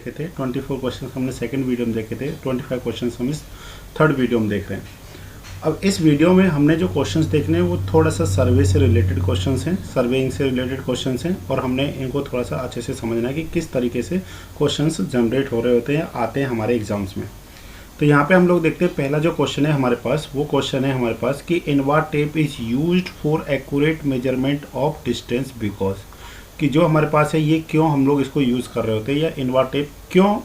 देखे थे, 24 क्वेश्चन हमने सेकंड वीडियो में देखे थे, 25 क्वेश्चन हम इस थर्ड वीडियो में देख रहे हैं। अब इस वीडियो में हमने जो क्वेश्चंस देखने हैं वो थोड़ा सा सर्वे से रिलेटेड क्वेश्चंस हैं, सर्वेइंग से रिलेटेड क्वेश्चंस हैं, और हमने इनको थोड़ा सा अच्छे से समझना है कि किस तरीके से क्वेश्चंस जनरेट हो रहे होते हैं, आते हैं हमारे एग्जाम्स में। तो यहाँ पे हम लोग देखते हैं पहला जो क्वेश्चन है हमारे पास, वो क्वेश्चन है हमारे पास कि Innova tape is used for accurate measurement of distance because, कि जो हमारे पास है ये क्यों हम लोग इसको यूज़ कर रहे होते हैं, या इनवा टेप क्यों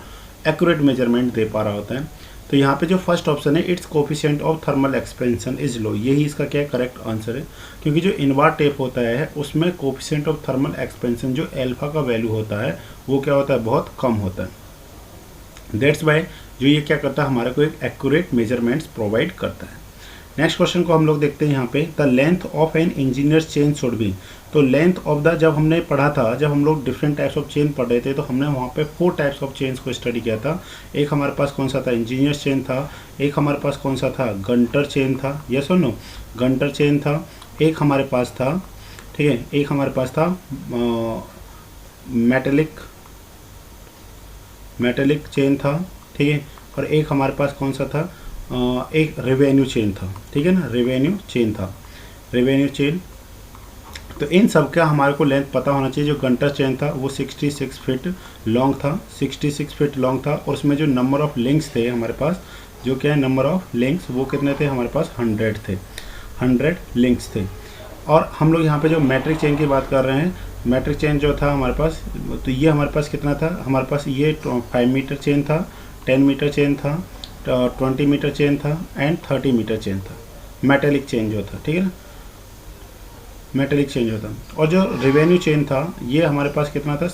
एक्यूरेट मेजरमेंट दे पा रहा होता है। तो यहाँ पे जो फर्स्ट ऑप्शन है it's coefficient of thermal expansion is low, यही इसका क्या करेक्ट आंसर है, क्योंकि जो इनवा टेप होता है उसमें कोफिशिएंट ऑफ थर्मल एक्सपेंशन जो एल्फा का वैल्यू होता है वो क्या होता है, बहुत कम होता है। दैट्स वाई जो ये क्या करता है, हमारे को एक एक्यूरेट मेजरमेंट्स प्रोवाइड करता है। नेक्स्ट क्वेश्चन को हम लोग देखते हैं यहाँ पे, the length of an engineer chain should be. तो लेंथ ऑफ द, जब हमने पढ़ा था, जब हम लोग डिफरेंट टाइप्स ऑफ चेन पढ़ रहे थे तो हमने वहाँ पे 4 टाइप्स ऑफ चेन्स को स्टडी किया था। एक हमारे पास कौन सा था, इंजीनियर चेन था, एक हमारे पास कौन सा था, गंटर चेन था, यस और नो, गंटर चेन था, एक हमारे पास था, ठीक है, एक हमारे पास था मेटेलिक चेन था, ठीक है, और एक हमारे पास कौन सा था, एक रेवेन्यू चेन था, ठीक है ना, रेवेन्यू चेन था, रेवेन्यू चेन। तो इन सब का हमारे को लेंथ पता होना चाहिए। जो गंटर चेन था वो 66 फीट लॉन्ग था, 66 फीट लॉन्ग था, और उसमें जो नंबर ऑफ लिंक्स थे हमारे पास, जो क्या है नंबर ऑफ लिंक्स, वो कितने थे हमारे पास, 100 थे, 100 लिंक्स थे। और हम लोग यहाँ पे जो मैट्रिक चेन की बात कर रहे हैं, मैट्रिक चेन जो था हमारे पास, तो ये हमारे पास कितना था, हमारे पास ये 5 मीटर चेन था, 10 मीटर चेन था, 20 मीटर चेन था, एंड 30 मीटर चेन था, मेटेलिक चेन जो था, ठीक है ना, मेटेलिक चेन जो था। और जो रेवेन्यू चेन था ये हमारे पास कितना था,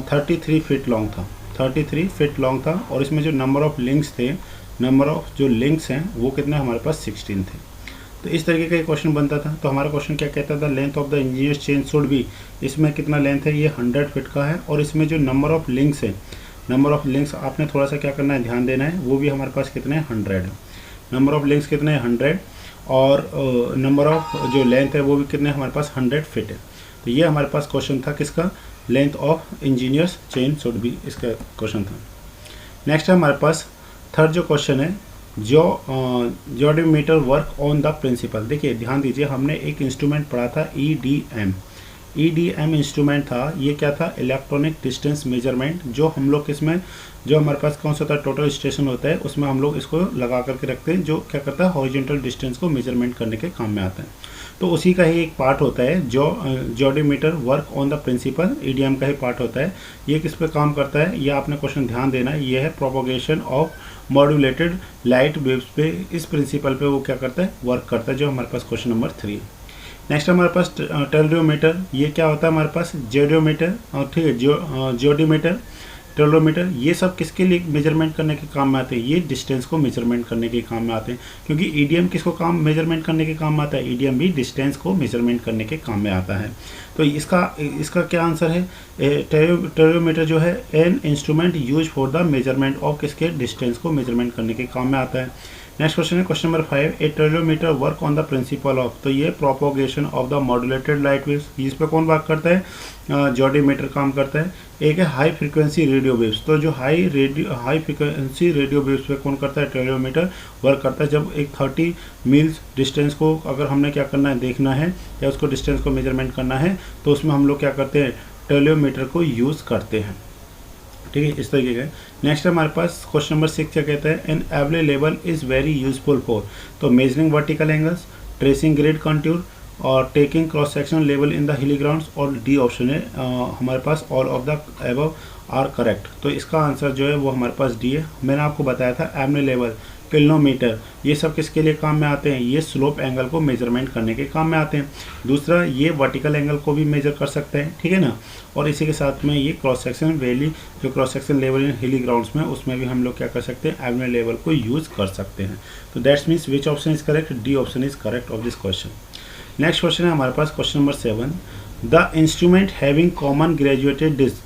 33 फीट लॉन्ग था, 33 फीट लॉन्ग था, और इसमें जो नंबर ऑफ लिंक्स थे, नंबर ऑफ जो लिंक्स हैं वो कितने हमारे पास 16 थे। तो इस तरीके का एक क्वेश्चन बनता था। तो हमारा क्वेश्चन क्या कहता था, length of the engineer chain should be, इसमें कितना लेंथ है, ये 100 फीट का है, और इसमें जो नंबर ऑफ लिंक्स है, नंबर ऑफ लिंक्स आपने थोड़ा सा क्या करना है, ध्यान देना है, वो भी हमारे पास कितने हैं, 100 है। नंबर ऑफ लिंक्स कितने हैं, 100, और नंबर ऑफ जो लेंथ है वो भी कितने हमारे पास 100 फीट है। तो ये हमारे पास क्वेश्चन था किसका, length of engineers chain should be, इसका क्वेश्चन था। नेक्स्ट है हमारे पास थर्ड जो क्वेश्चन है, जोडीमीटर वर्क ऑन द प्रिंसिपल। देखिए ध्यान दीजिए, हमने एक इंस्ट्रूमेंट पढ़ा था EDM इंस्ट्रूमेंट था। ये क्या था, इलेक्ट्रॉनिक डिस्टेंस मेजरमेंट, जो हम लोग इसमें जो हमारे पास कौन सा था, टोटल स्टेशन होता है, उसमें हम लोग इसको लगा करके रखते हैं, जो क्या करता है, हॉरिजॉन्टल डिस्टेंस को मेजरमेंट करने के काम में आता है। तो उसी का ही एक पार्ट होता है जो geodimeter work on the principle, EDM का ही पार्ट होता है। ये किस पे काम करता है, ये आपने क्वेश्चन ध्यान देना है, ये है propagation of modulated light waves पे, इस प्रिंसिपल पे वो क्या करता है, वर्क करता है, जो हमारे पास क्वेश्चन नंबर 3 है। नेक्स्ट हमारे पास टेलोमीटर, ये क्या होता है हमारे पास, जोडीमीटर, ठीक है, जोडीमीटर, टेलोमीटर, ये सब किसके लिए मेजरमेंट करने के काम में आते हैं, ये डिस्टेंस को मेजरमेंट करने के काम में आते हैं, क्योंकि EDM किसको काम मेजरमेंट करने के काम में आता है, EDM भी डिस्टेंस को मेजरमेंट करने के काम में आता है। तो इसका क्या आंसर है, टेलोमीटर जो है an instrument use for the measurement of किसके, डिस्टेंस को मेजरमेंट करने के काम में आता है। नेक्स्ट क्वेश्चन है question number 5, a tellurometer work on the principle of, तो ये propagation of the modulated light waves, इस पर कौन वर्क करता है, जोडीमीटर काम करता है। एक है हाई फ्रीक्वेंसी रेडियो वेव्स, तो जो हाई फ्रीक्वेंसी रेडियो वेव्स पे कौन करता है, टेलोमीटर वर्क करता है। जब एक 30 मील्स डिस्टेंस को अगर हमने क्या करना है, देखना है, या उसको डिस्टेंस को मेजरमेंट करना है, तो उसमें हम लोग क्या करते हैं, टेलोमीटर को यूज़ करते हैं, ठीक है, इस तरीके का। नेक्स्ट हमारे पास क्वेश्चन नंबर 6 क्या कहता है, एन एवले level is very useful for, तो measuring vertical angles, tracing grade contour, और taking cross section level in the hilly grounds, और डी ऑप्शन है हमारे पास all of the above are correct. तो इसका आंसर जो है वो हमारे पास डी है। मैंने आपको बताया था एमने लेवल, किलोमीटर, ये सब किसके लिए काम में आते हैं, ये स्लोप एंगल को मेजरमेंट करने के काम में आते हैं। दूसरा ये वर्टिकल एंगल को भी मेजर कर सकते हैं, ठीक है ना, और इसी के साथ में ये क्रॉस सेक्शन वैली, जो क्रॉस सेक्शन लेवल इन हिली ग्राउंड्स में, उसमें भी हम लोग क्या कर सकते हैं, एवने लेवल को यूज़ कर सकते हैं। तो that's means which option is correct, D option is correct of this question. Next question है हमारे पास question number 7, the instrument having common graduated disc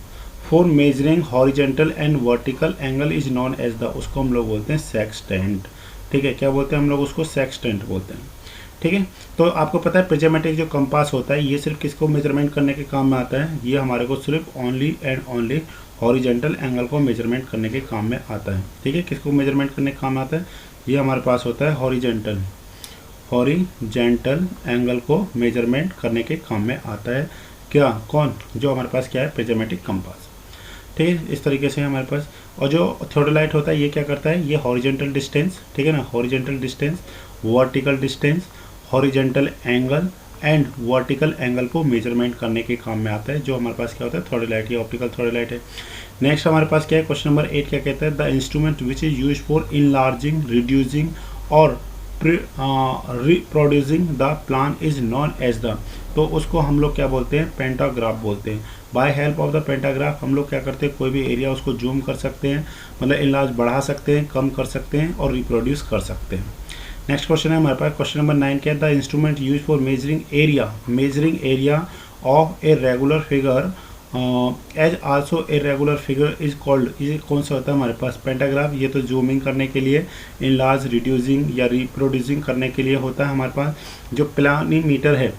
for measuring horizontal and vertical angle is known as the, उसको हम लोग बोलते हैं sextant, ठीक है, क्या बोलते हैं हम लोग उसको, सेक्सटेंट बोलते हैं, ठीक है। तो आपको पता है प्रिज्मेटिक जो कंपास होता है ये सिर्फ किसको मेजरमेंट करने के काम में आता है, ये हमारे को सिर्फ only and only horizontal angle को मेजरमेंट करने के काम में आता है। ठीक है, किसको मेजरमेंट करने के काम में आता है? ये हमारे पास होता है हॉरिजेंटल एंगल को मेजरमेंट करने के काम में आता है। क्या? कौन? जो हमारे पास क्या है? Prismatic compass. ठीक है, इस तरीके से हमारे पास। और जो थियोडोलाइट होता है ये क्या करता है? ये हॉरिजेंटल डिस्टेंस, ठीक है ना, horizontal distance, vertical distance, horizontal angle and vertical angle को मेजरमेंट करने के काम में आता है, जो हमारे पास क्या होता है? थियोडोलाइट। ये ऑप्टिकल थियोडोलाइट है। नेक्स्ट हमारे पास क्या है? क्वेश्चन नंबर 8 क्या कहता है? The instrument which is use for enlarging, reducing और reproducing the plan is known as the. तो उसको हम लोग क्या बोलते हैं? पेंटाग्राफ बोलते हैं। By help of the pantograph हम लोग क्या करते हैं? कोई भी एरिया उसको जूम कर सकते हैं, मतलब इनलार्ज बढ़ा सकते हैं, कम कर सकते हैं और रिप्रोड्यूस कर सकते हैं। नेक्स्ट क्वेश्चन है हमारे पास क्वेश्चन नंबर 9 क्या है? The instrument use for measuring area of a regular figure as also a regular figure is called. ये कौन सा होता है हमारे पास? पेंटाग्राफ। ये तो जूमिंग करने के लिए, इनलार्ज, रिड्यूसिंग या रिप्रोड्यूसिंग करने के लिए होता है हमारे पास। जो प्लानीमीटर है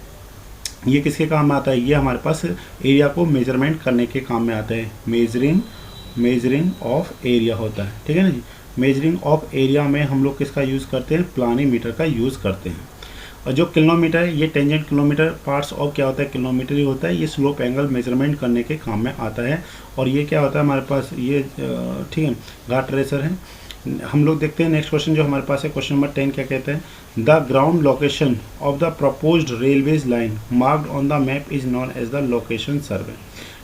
ये किसके काम में आता है? ये हमारे पास एरिया को मेजरमेंट करने के काम में आता है। मेजरिंग ऑफ एरिया होता है, ठीक है ना जी। मेजरिंग ऑफ एरिया में हम लोग किसका यूज़ करते हैं? प्लानीमीटर का यूज़ करते हैं। और जो किलोमीटर है ये टेंजेंट किलोमीटर, पार्ट्स ऑफ क्या होता है? किलोमीटर ही होता है। ये स्लोप एंगल मेजरमेंट करने के काम में आता है। और ये क्या होता है हमारे पास? ये ठीक है, घाट ट्रेसर है। हम लोग देखते हैं नेक्स्ट क्वेश्चन जो हमारे पास है क्वेश्चन नंबर 10 क्या कहते हैं? The ground location of the proposed railways line marked on the map is known as the location survey.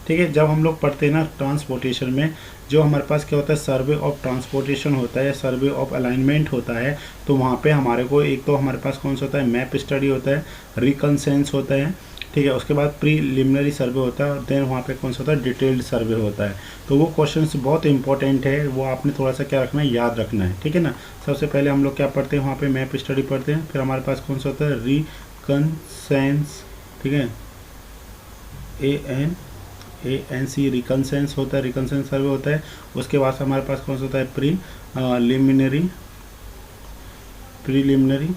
ठीक है, जब हम लोग पढ़ते हैं ना ट्रांसपोर्टेशन में, जो हमारे पास क्या होता है? सर्वे ऑफ ट्रांसपोर्टेशन होता है, सर्वे ऑफ अलाइनमेंट होता है। तो वहाँ पे हमारे को एक तो हमारे पास कौन सा होता है? मैप स्टडी होता है, रिकनसेंस होता है, ठीक है। उसके बाद प्रीलिमिनरी सर्वे होता है और देन वहाँ पे कौन सा होता है? डिटेल्ड सर्वे होता है। तो वो क्वेश्चंस बहुत इंपॉर्टेंट है, वो आपने थोड़ा सा क्या रखना है? याद रखना है, ठीक है ना। सबसे पहले हम लोग क्या पढ़ते हैं? वहाँ पे मैप स्टडी पढ़ते हैं। फिर हमारे पास कौन सा होता है? रिकनसेंस, ठीक है, ANC रिकनसेंस होता है, रिकनसेंस सर्वे होता है। उसके बाद हमारे पास कौन सा होता है? प्रीलिमिनरी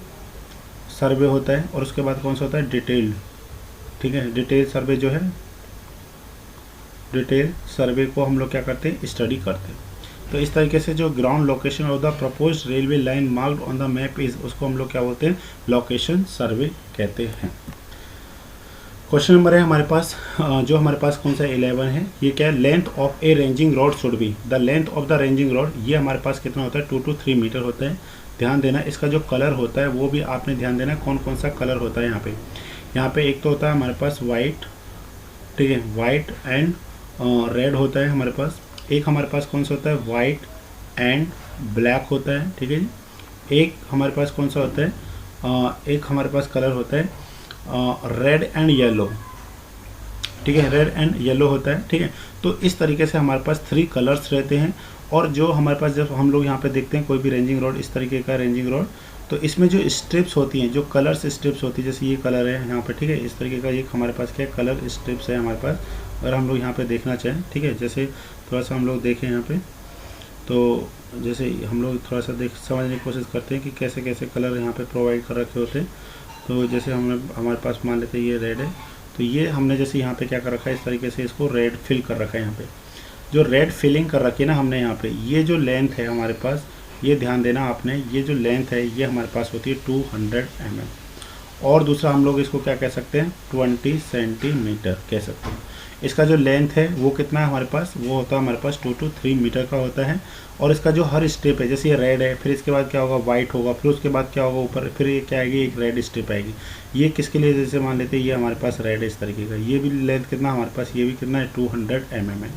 सर्वे होता है। और उसके बाद कौन सा होता है? डिटेल्ड, ठीक है। डिटेल सर्वे जो है, डिटेल सर्वे को हम लोग क्या करते हैं? स्टडी करते हैं। तो इस तरीके से जो ground location of the proposed railway line marked on the map is, उसको हम लोग क्या बोलते हैं? लोकेशन सर्वे कहते हैं। क्वेश्चन नंबर है हमारे पास जो हमारे पास कौन सा 11 है? ये क्या है? Length of A ranging rod should be. The length of the ranging rod ये हमारे पास कितना होता है? 2 to 3 मीटर होता है। ध्यान देना, इसका जो कलर होता है वो भी आपने ध्यान देना, कौन कौन सा कलर होता है यहाँ पे एक तो होता है हमारे पास वाइट, ठीक है, वाइट एंड रेड होता है हमारे पास। एक हमारे पास कौन सा होता है? वाइट एंड ब्लैक होता है, ठीक है जी। एक हमारे पास कौन सा होता है? एक हमारे पास कलर होता है रेड एंड येलो, ठीक है, रेड एंड येलो होता है, ठीक है। तो इस तरीके से हमारे पास 3 कलर्स रहते हैं। और जो हमारे पास जब हम लोग यहाँ पे देखते हैं कोई भी रेंजिंग रॉड, इस तरीके का रेंजिंग रॉड, तो इसमें जो स्ट्रिप्स होती हैं, जो कलर्स स्ट्रिप्स होती है, जैसे ये कलर है यहाँ पे, ठीक है, इस तरीके का एक हमारे पास क्या कलर स्ट्रिप्स है हमारे पास। अगर हम लोग यहाँ पे देखना चाहें, ठीक है, जैसे थोड़ा सा हम लोग देखें यहाँ पे, तो जैसे हम लोग थोड़ा सा समझने की कोशिश करते हैं कि कैसे कैसे कलर यहाँ पे प्रोवाइड कर रखे होते हैं। तो जैसे हमारे पास मान लेते हैं ये रेड है, तो ये हमने जैसे यहाँ पे क्या कर रखा है? इस तरीके से इसको रेड फिल कर रखा है। यहाँ पे जो रेड फिलिंग कर रखी है ना हमने यहाँ पे, ये जो लेंथ है हमारे पास, ये ध्यान देना आपने, ये जो लेंथ है ये हमारे पास होती है 200 mm। और दूसरा हम लोग इसको क्या कह सकते हैं? 20 सेंटीमीटर कह सकते हैं। इसका जो लेंथ है वो कितना है हमारे पास? वो होता है हमारे पास 2 to 3 मीटर का होता है। और इसका जो हर स्टेप है, जैसे ये रेड है, फिर इसके बाद क्या होगा? वाइट होगा, फिर उसके बाद क्या होगा? ऊपर फिर ये क्या आएगी? एक रेड स्टेप आएगी। ये किसके लिए? जैसे मान लेते हैं ये हमारे पास रेड है इस तरीके का, ये भी लेंथ कितना हमारे पास? ये भी कितना है? 200 mm है।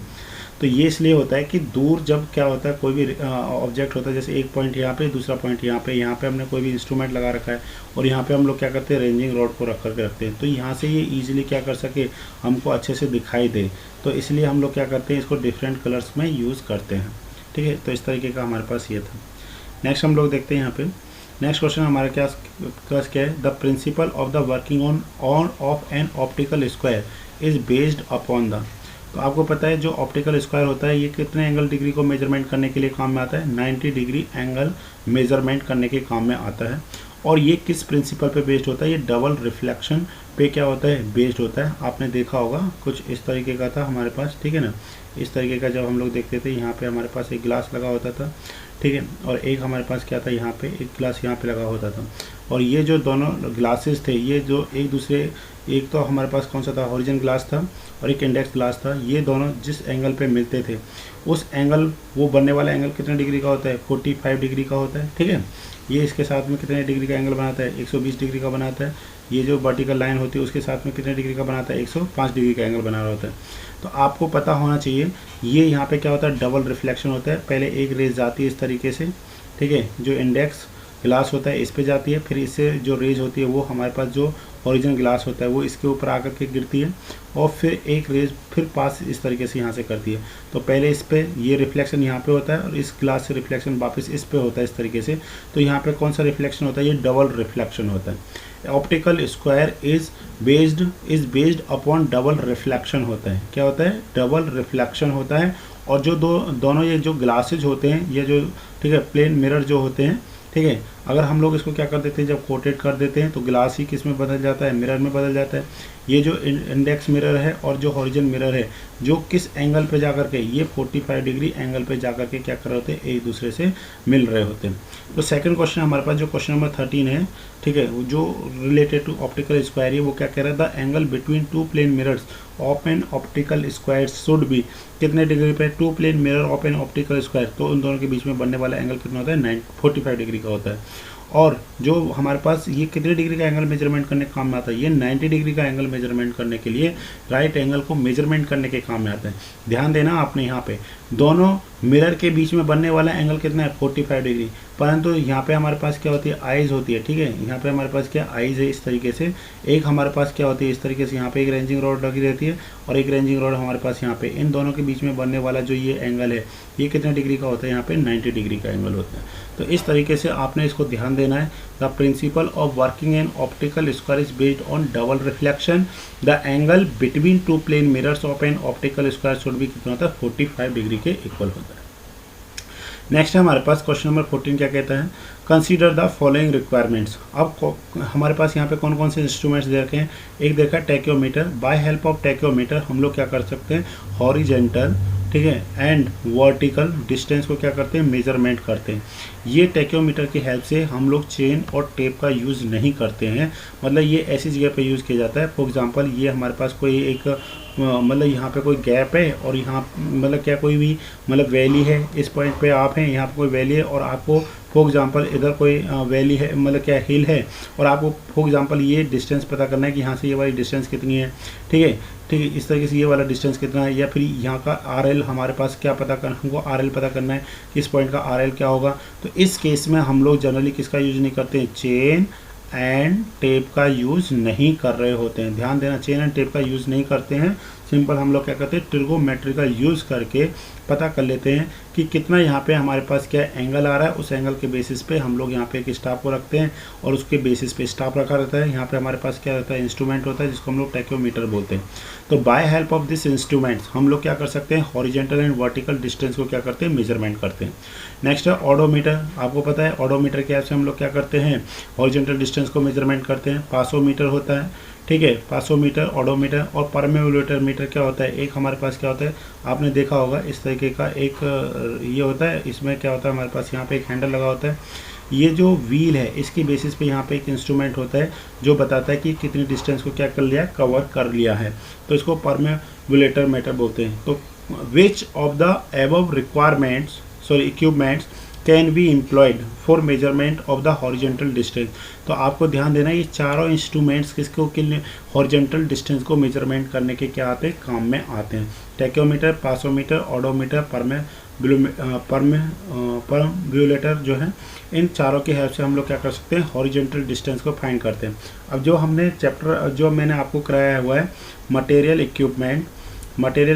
तो ये इसलिए होता है कि दूर जब क्या होता है, कोई भी ऑब्जेक्ट होता है, जैसे एक पॉइंट यहाँ पे, दूसरा पॉइंट यहाँ पे हमने कोई भी इंस्ट्रूमेंट लगा रखा है और यहाँ पे हम लोग क्या करते हैं? रेंजिंग रॉड को रख करके रखते हैं। तो यहाँ से ये ईजिली क्या कर सके? हमको अच्छे से दिखाई दे। तो इसलिए हम लोग क्या करते हैं? इसको डिफरेंट कलर्स में यूज़ करते हैं, ठीक है। तो इस तरीके का हमारे पास ये था। नेक्स्ट हम लोग देखते हैं यहाँ पे नेक्स्ट क्वेश्चन हमारे क्या है? The principle of the working on off an optical square is based upon the. तो आपको पता है जो ऑप्टिकल स्क्वायर होता है ये कितने एंगल डिग्री को मेजरमेंट करने के लिए काम में आता है? 90 डिग्री एंगल मेजरमेंट करने के काम में आता है। और ये किस प्रिंसिपल पे बेस्ड होता है? ये डबल रिफ्लेक्शन पे क्या होता है? बेस्ड होता है। आपने देखा होगा कुछ इस तरीके का था हमारे पास, ठीक है ना। इस तरीके का जब हम लोग देखते थे, यहाँ पे हमारे पास एक ग्लास लगा होता था, ठीक है, और एक हमारे पास क्या था, यहाँ पे एक ग्लास यहाँ पे लगा होता था, और ये जो दोनों ग्लासेस थे, ये जो एक दूसरे, एक तो हमारे पास कौन सा था, हॉरिजन ग्लास था और एक इंडेक्स ग्लास था, ये दोनों जिस एंगल पे मिलते थे उस एंगल, वो बनने वाला एंगल कितने डिग्री का होता है, 45 डिग्री का होता है, ठीक है। ये इसके साथ में कितने डिग्री का एंगल बनाता है, 120 डिग्री का बनाता है। ये जो वर्टिकल लाइन होती है उसके साथ में कितने डिग्री का बनाता है, 105 डिग्री का एंगल बना रहा होता है। तो आपको पता होना चाहिए ये यहाँ पे क्या होता है, डबल रिफ्लेक्शन होता है। पहले एक रेज जाती है इस तरीके से, ठीक है, जो इंडेक्स ग्लास होता है इस पे जाती है, फिर इससे जो रेज होती है वो हमारे पास जो ओरिजिनल ग्लास होता है वो इसके ऊपर आकर के गिरती है, और फिर एक रेज फिर पास इस तरीके से यहाँ से करती है। तो पहले इस पे ये रिफ्लेक्शन यहाँ पे होता है और इस ग्लास से रिफ्लेक्शन वापस इस पे होता है इस तरीके से। तो यहाँ पे कौन सा रिफ्लेक्शन होता है, ये डबल रिफ्लेक्शन होता है। Optical square is based upon double reflection होता है। क्या होता है, डबल रिफ्लेक्शन होता है। और जो दोनों ये जो ग्लासेज होते हैं, ये जो, ठीक है, प्लेन मिरर जो होते हैं, ठीक है, अगर हम लोग इसको क्या कर देते हैं, जब कोटेड कर देते हैं तो ग्लास ही किस में बदल जाता है, मिरर में बदल जाता है। ये जो इंडेक्स मिरर है और जो हॉरिजन मिरर है, जो किस एंगल पे जाकर के, ये 45 डिग्री एंगल पे जाकर के क्या कर रहे होते हैं, एक दूसरे से मिल रहे होते हैं। तो सेकंड क्वेश्चन हमारे पास जो क्वेश्चन नंबर 13 है, ठीक है, जो रिलेटेड टू ऑप्टिकल स्क्वायर है, वो क्या कह रहा है, the angle between two plane mirrors of an optical square should be, कितने डिग्री पे, two plane mirror of an optical square, तो उन दोनों के बीच में बनने वाला एंगल कितना होता है, 45 डिग्री का होता है। और जो हमारे पास ये कितने डिग्री का एंगल मेजरमेंट करने के काम में आता है, ये 90 डिग्री का एंगल मेजरमेंट करने के लिए, राइट एंगल को मेजरमेंट करने के काम में आता है। ध्यान देना आपने, यहाँ पे दोनों मिरर के बीच में बनने वाला एंगल कितना है, 45 डिग्री। परंतु यहाँ पे हमारे पास क्या होती है, आइज होती है, ठीक है, यहाँ पे हमारे पास क्या आइज है इस तरीके से। एक हमारे पास क्या होती है इस तरीके से, यहाँ पे एक रेंजिंग रॉड लगी रहती है और एक रेंजिंग रॉड हमारे पास यहाँ पे। इन दोनों के बीच में बनने वाला जो ये एंगल है, ये कितने डिग्री का होता है, यहाँ पे 90 डिग्री का एंगल होता है। तो इस तरीके से आपने इसको ध्यान देना है। The principle of working an optical square is based on double reflection. The angle between two plane mirrors of an optical square should भी कितना होता है, 45 डिग्री के इक्वल होता है। नेक्स्ट है हमारे पास क्वेश्चन नंबर 14 क्या कहता है, कंसीडर द फॉलोइंग रिक्वायरमेंट्स। अब हमारे पास यहाँ पे कौन कौन से इंस्ट्रूमेंट्स दे रखे हैं। एक देखा tacheometer. By help of tacheometer हम लोग क्या कर सकते हैं, हॉरिजेंटल, ठीक है, एंड वर्टिकल डिस्टेंस को क्या करते हैं, मेजरमेंट करते हैं। ये टैक्योमीटर की हेल्प से हम लोग चेन और टेप का यूज़ नहीं करते हैं, मतलब ये ऐसी जगह पे यूज़ किया जाता है। फॉर एग्जांपल ये हमारे पास कोई एक मतलब यहाँ पे कोई गैप है और यहाँ मतलब क्या कोई भी मतलब वैली है, इस पॉइंट पे आप हैं, यहाँ पे कोई वैली है और आपको फॉर एग्जांपल इधर कोई वैली है, मतलब क्या हिल है, और आपको फॉर एग्जांपल ये डिस्टेंस पता करना है कि यहाँ से ये वाली डिस्टेंस कितनी है, ठीक है, इस तरीके से ये वाला डिस्टेंस कितना है, या फिर यहाँ का RL हमारे पास क्या पता करना, हमको RL पता करना है कि इस पॉइंट का RL क्या होगा। तो इस केस में हम लोग जनरली किसका यूज़ नहीं करते हैं, चेन एंड टेप का यूज़ नहीं कर रहे होते हैं। ध्यान देना, चेन एंड टेप का यूज़ नहीं करते हैं। सिंपल हम लोग क्या करते हैं, ट्रिगोमेट्री का यूज़ करके पता कर लेते हैं कि कितना यहाँ पे हमारे पास क्या एंगल आ रहा है। उस एंगल के बेसिस पे हम लोग यहाँ पे एक स्टाफ को रखते हैं और उसके बेसिस पे स्टाफ रखा रहता है। यहाँ पे हमारे पास क्या रहता है, इंस्ट्रूमेंट होता है जिसको हम लोग टैक्योमीटर बोलते हैं। तो by help of this instruments हम लोग क्या कर सकते हैं, हॉरिजेंटल एंड वर्टिकल डिस्टेंस को क्या करते हैं, मेजरमेंट करते हैं। नेक्स्ट है ऑडोमीटर। आपको पता है ऑडोमीटर की हेल्प से हम लोग क्या करते हैं, हॉरिजेंटल डिस्टेंस को मेजरमेंट करते हैं। पासोमीटर होता है, ठीक है, पासोमीटर, ऑडोमीटर और परमेबिलिटी मीटर क्या होता है, एक हमारे पास क्या होता है, आपने देखा होगा इस तरीके का एक ये होता है। इसमें क्या होता है, हमारे पास यहाँ पे एक हैंडल लगा होता है। ये जो व्हील है इसकी बेसिस पे यहाँ पे एक इंस्ट्रूमेंट होता है जो बताता है कि कितनी डिस्टेंस को क्या कर लिया, कवर कर लिया है। तो इसको परमेबिलिटी मीटर बोलते हैं। तो विच of the above requirements equipments can be employed for measurement of the horizontal distance. तो आपको ध्यान देना, ये चारों इंस्ट्रूमेंट्स किसको के लिए, हॉरिजेंटल डिस्टेंस को मेजरमेंट करने के क्या आते हैं, काम में आते हैं। टैक्योमीटर, पासोमीटर, ऑडोमीटर, परमेबिलिटी जो है, इन चारों की हेल्प से हम लोग क्या कर सकते हैं, हॉरिजेंटल डिस्टेंस को फाइंड करते हैं। अब जो हमने चैप्टर जो मैंने आपको कराया हुआ है मटेरियल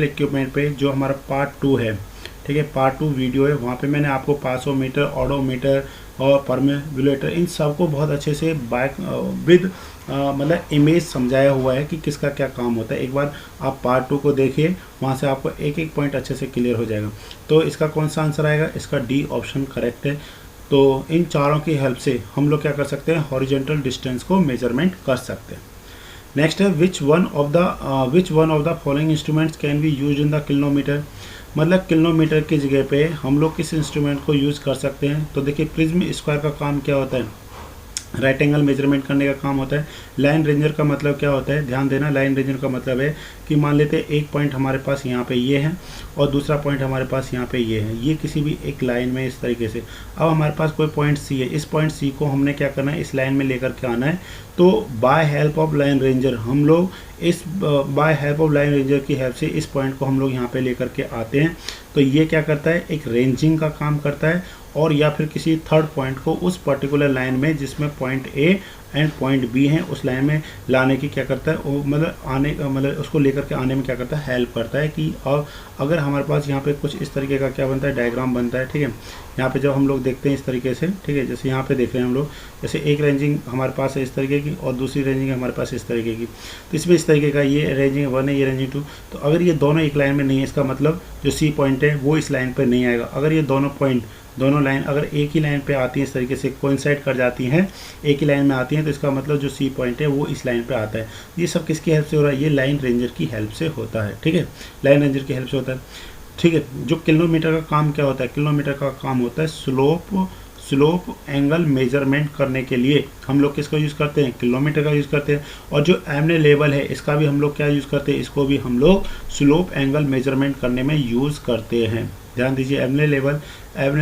इक्विपमेंट पे जो हमारा पार्ट 2 है, ठीक है, पार्ट 2 वीडियो है, वहाँ पे मैंने आपको पासोमीटर, ऑडोमीटर और परमेबिलिटी इन सब को बहुत अच्छे से विद मतलब इमेज समझाया हुआ है कि किसका क्या काम होता है। एक बार आप पार्ट 2 को देखिए, वहाँ से आपको एक एक पॉइंट अच्छे से क्लियर हो जाएगा। तो इसका कौन सा आंसर आएगा, इसका डी ऑप्शन करेक्ट है। तो इन चारों की हेल्प से हम लोग क्या कर सकते हैं, हॉरिजेंटल डिस्टेंस को मेजरमेंट कर सकते हैं। नेक्स्ट है which one of the following instruments can be use in the kilometre, मतलब किलोमीटर की जगह पे हम लोग किस इंस्ट्रूमेंट को यूज़ कर सकते हैं। तो देखिए प्रिज्म स्क्वायर का काम क्या होता है, राइट एंगल मेजरमेंट करने का काम होता है। लाइन रेंजर का मतलब क्या होता है, ध्यान देना, लाइन रेंजर का मतलब है कि मान लेते हैं एक पॉइंट हमारे पास यहाँ पे ये है और दूसरा पॉइंट हमारे पास यहाँ पे ये है, ये किसी भी एक लाइन में इस तरीके से। अब हमारे पास कोई पॉइंट सी है, इस पॉइंट सी को हमने क्या करना है, इस लाइन में लेकर के आना है। तो by help of line ranger हम लोग by help of line ranger की हेल्प से इस पॉइंट को हम लोग यहाँ पे लेकर के आते हैं। तो ये क्या करता है, एक रेंजिंग का काम करता है, और या फिर किसी थर्ड पॉइंट को उस पर्टिकुलर लाइन में जिसमें point A and point B हैं उस लाइन में लाने की क्या करता है, वो मतलब उसको लेकर के आने में क्या करता है, हेल्प करता है। कि और अगर हमारे पास यहाँ पे कुछ इस तरीके का क्या बनता है, डायग्राम बनता है, ठीक है। यहाँ पे जब हम लोग देखते हैं इस तरीके से, ठीक है, जैसे यहाँ पे देख रहे हैं हम लोग, जैसे एक रेंजिंग हमारे पास है इस तरीके की और दूसरी रेंजिंग है हमारे पास इस तरीके की। तो इसमें इस तरीके का ये रेंजिंग 1 है, ये रेंजिंग 2। तो अगर ये दोनों एक लाइन में नहीं है, इसका मतलब जो सी पॉइंट है वो इस लाइन पर नहीं आएगा। अगर ये दोनों लाइन अगर एक ही लाइन पे आती हैं, इस तरीके से कोइंसाइड कर जाती हैं, एक ही लाइन में आती हैं, तो इसका मतलब जो सी पॉइंट है वो इस लाइन पे आता है। ये सब किसकी हेल्प से हो रहा है, ये लाइन रेंजर की हेल्प से होता है, ठीक है, लाइन रेंजर की हेल्प से होता है, ठीक है। जो किलोमीटर का काम क्या होता है, किलोमीटर का काम होता है स्लोप एंगल मेजरमेंट करने के लिए हम लोग किसका यूज़ करते हैं, किलोमीटर का यूज़ करते हैं। और जो एमने लेवल है इसका भी हम लोग क्या यूज़ करते हैं, इसको भी हम लोग स्लोप एंगल मेजरमेंट करने में यूज़ करते हैं। ध्यान दीजिए, एमने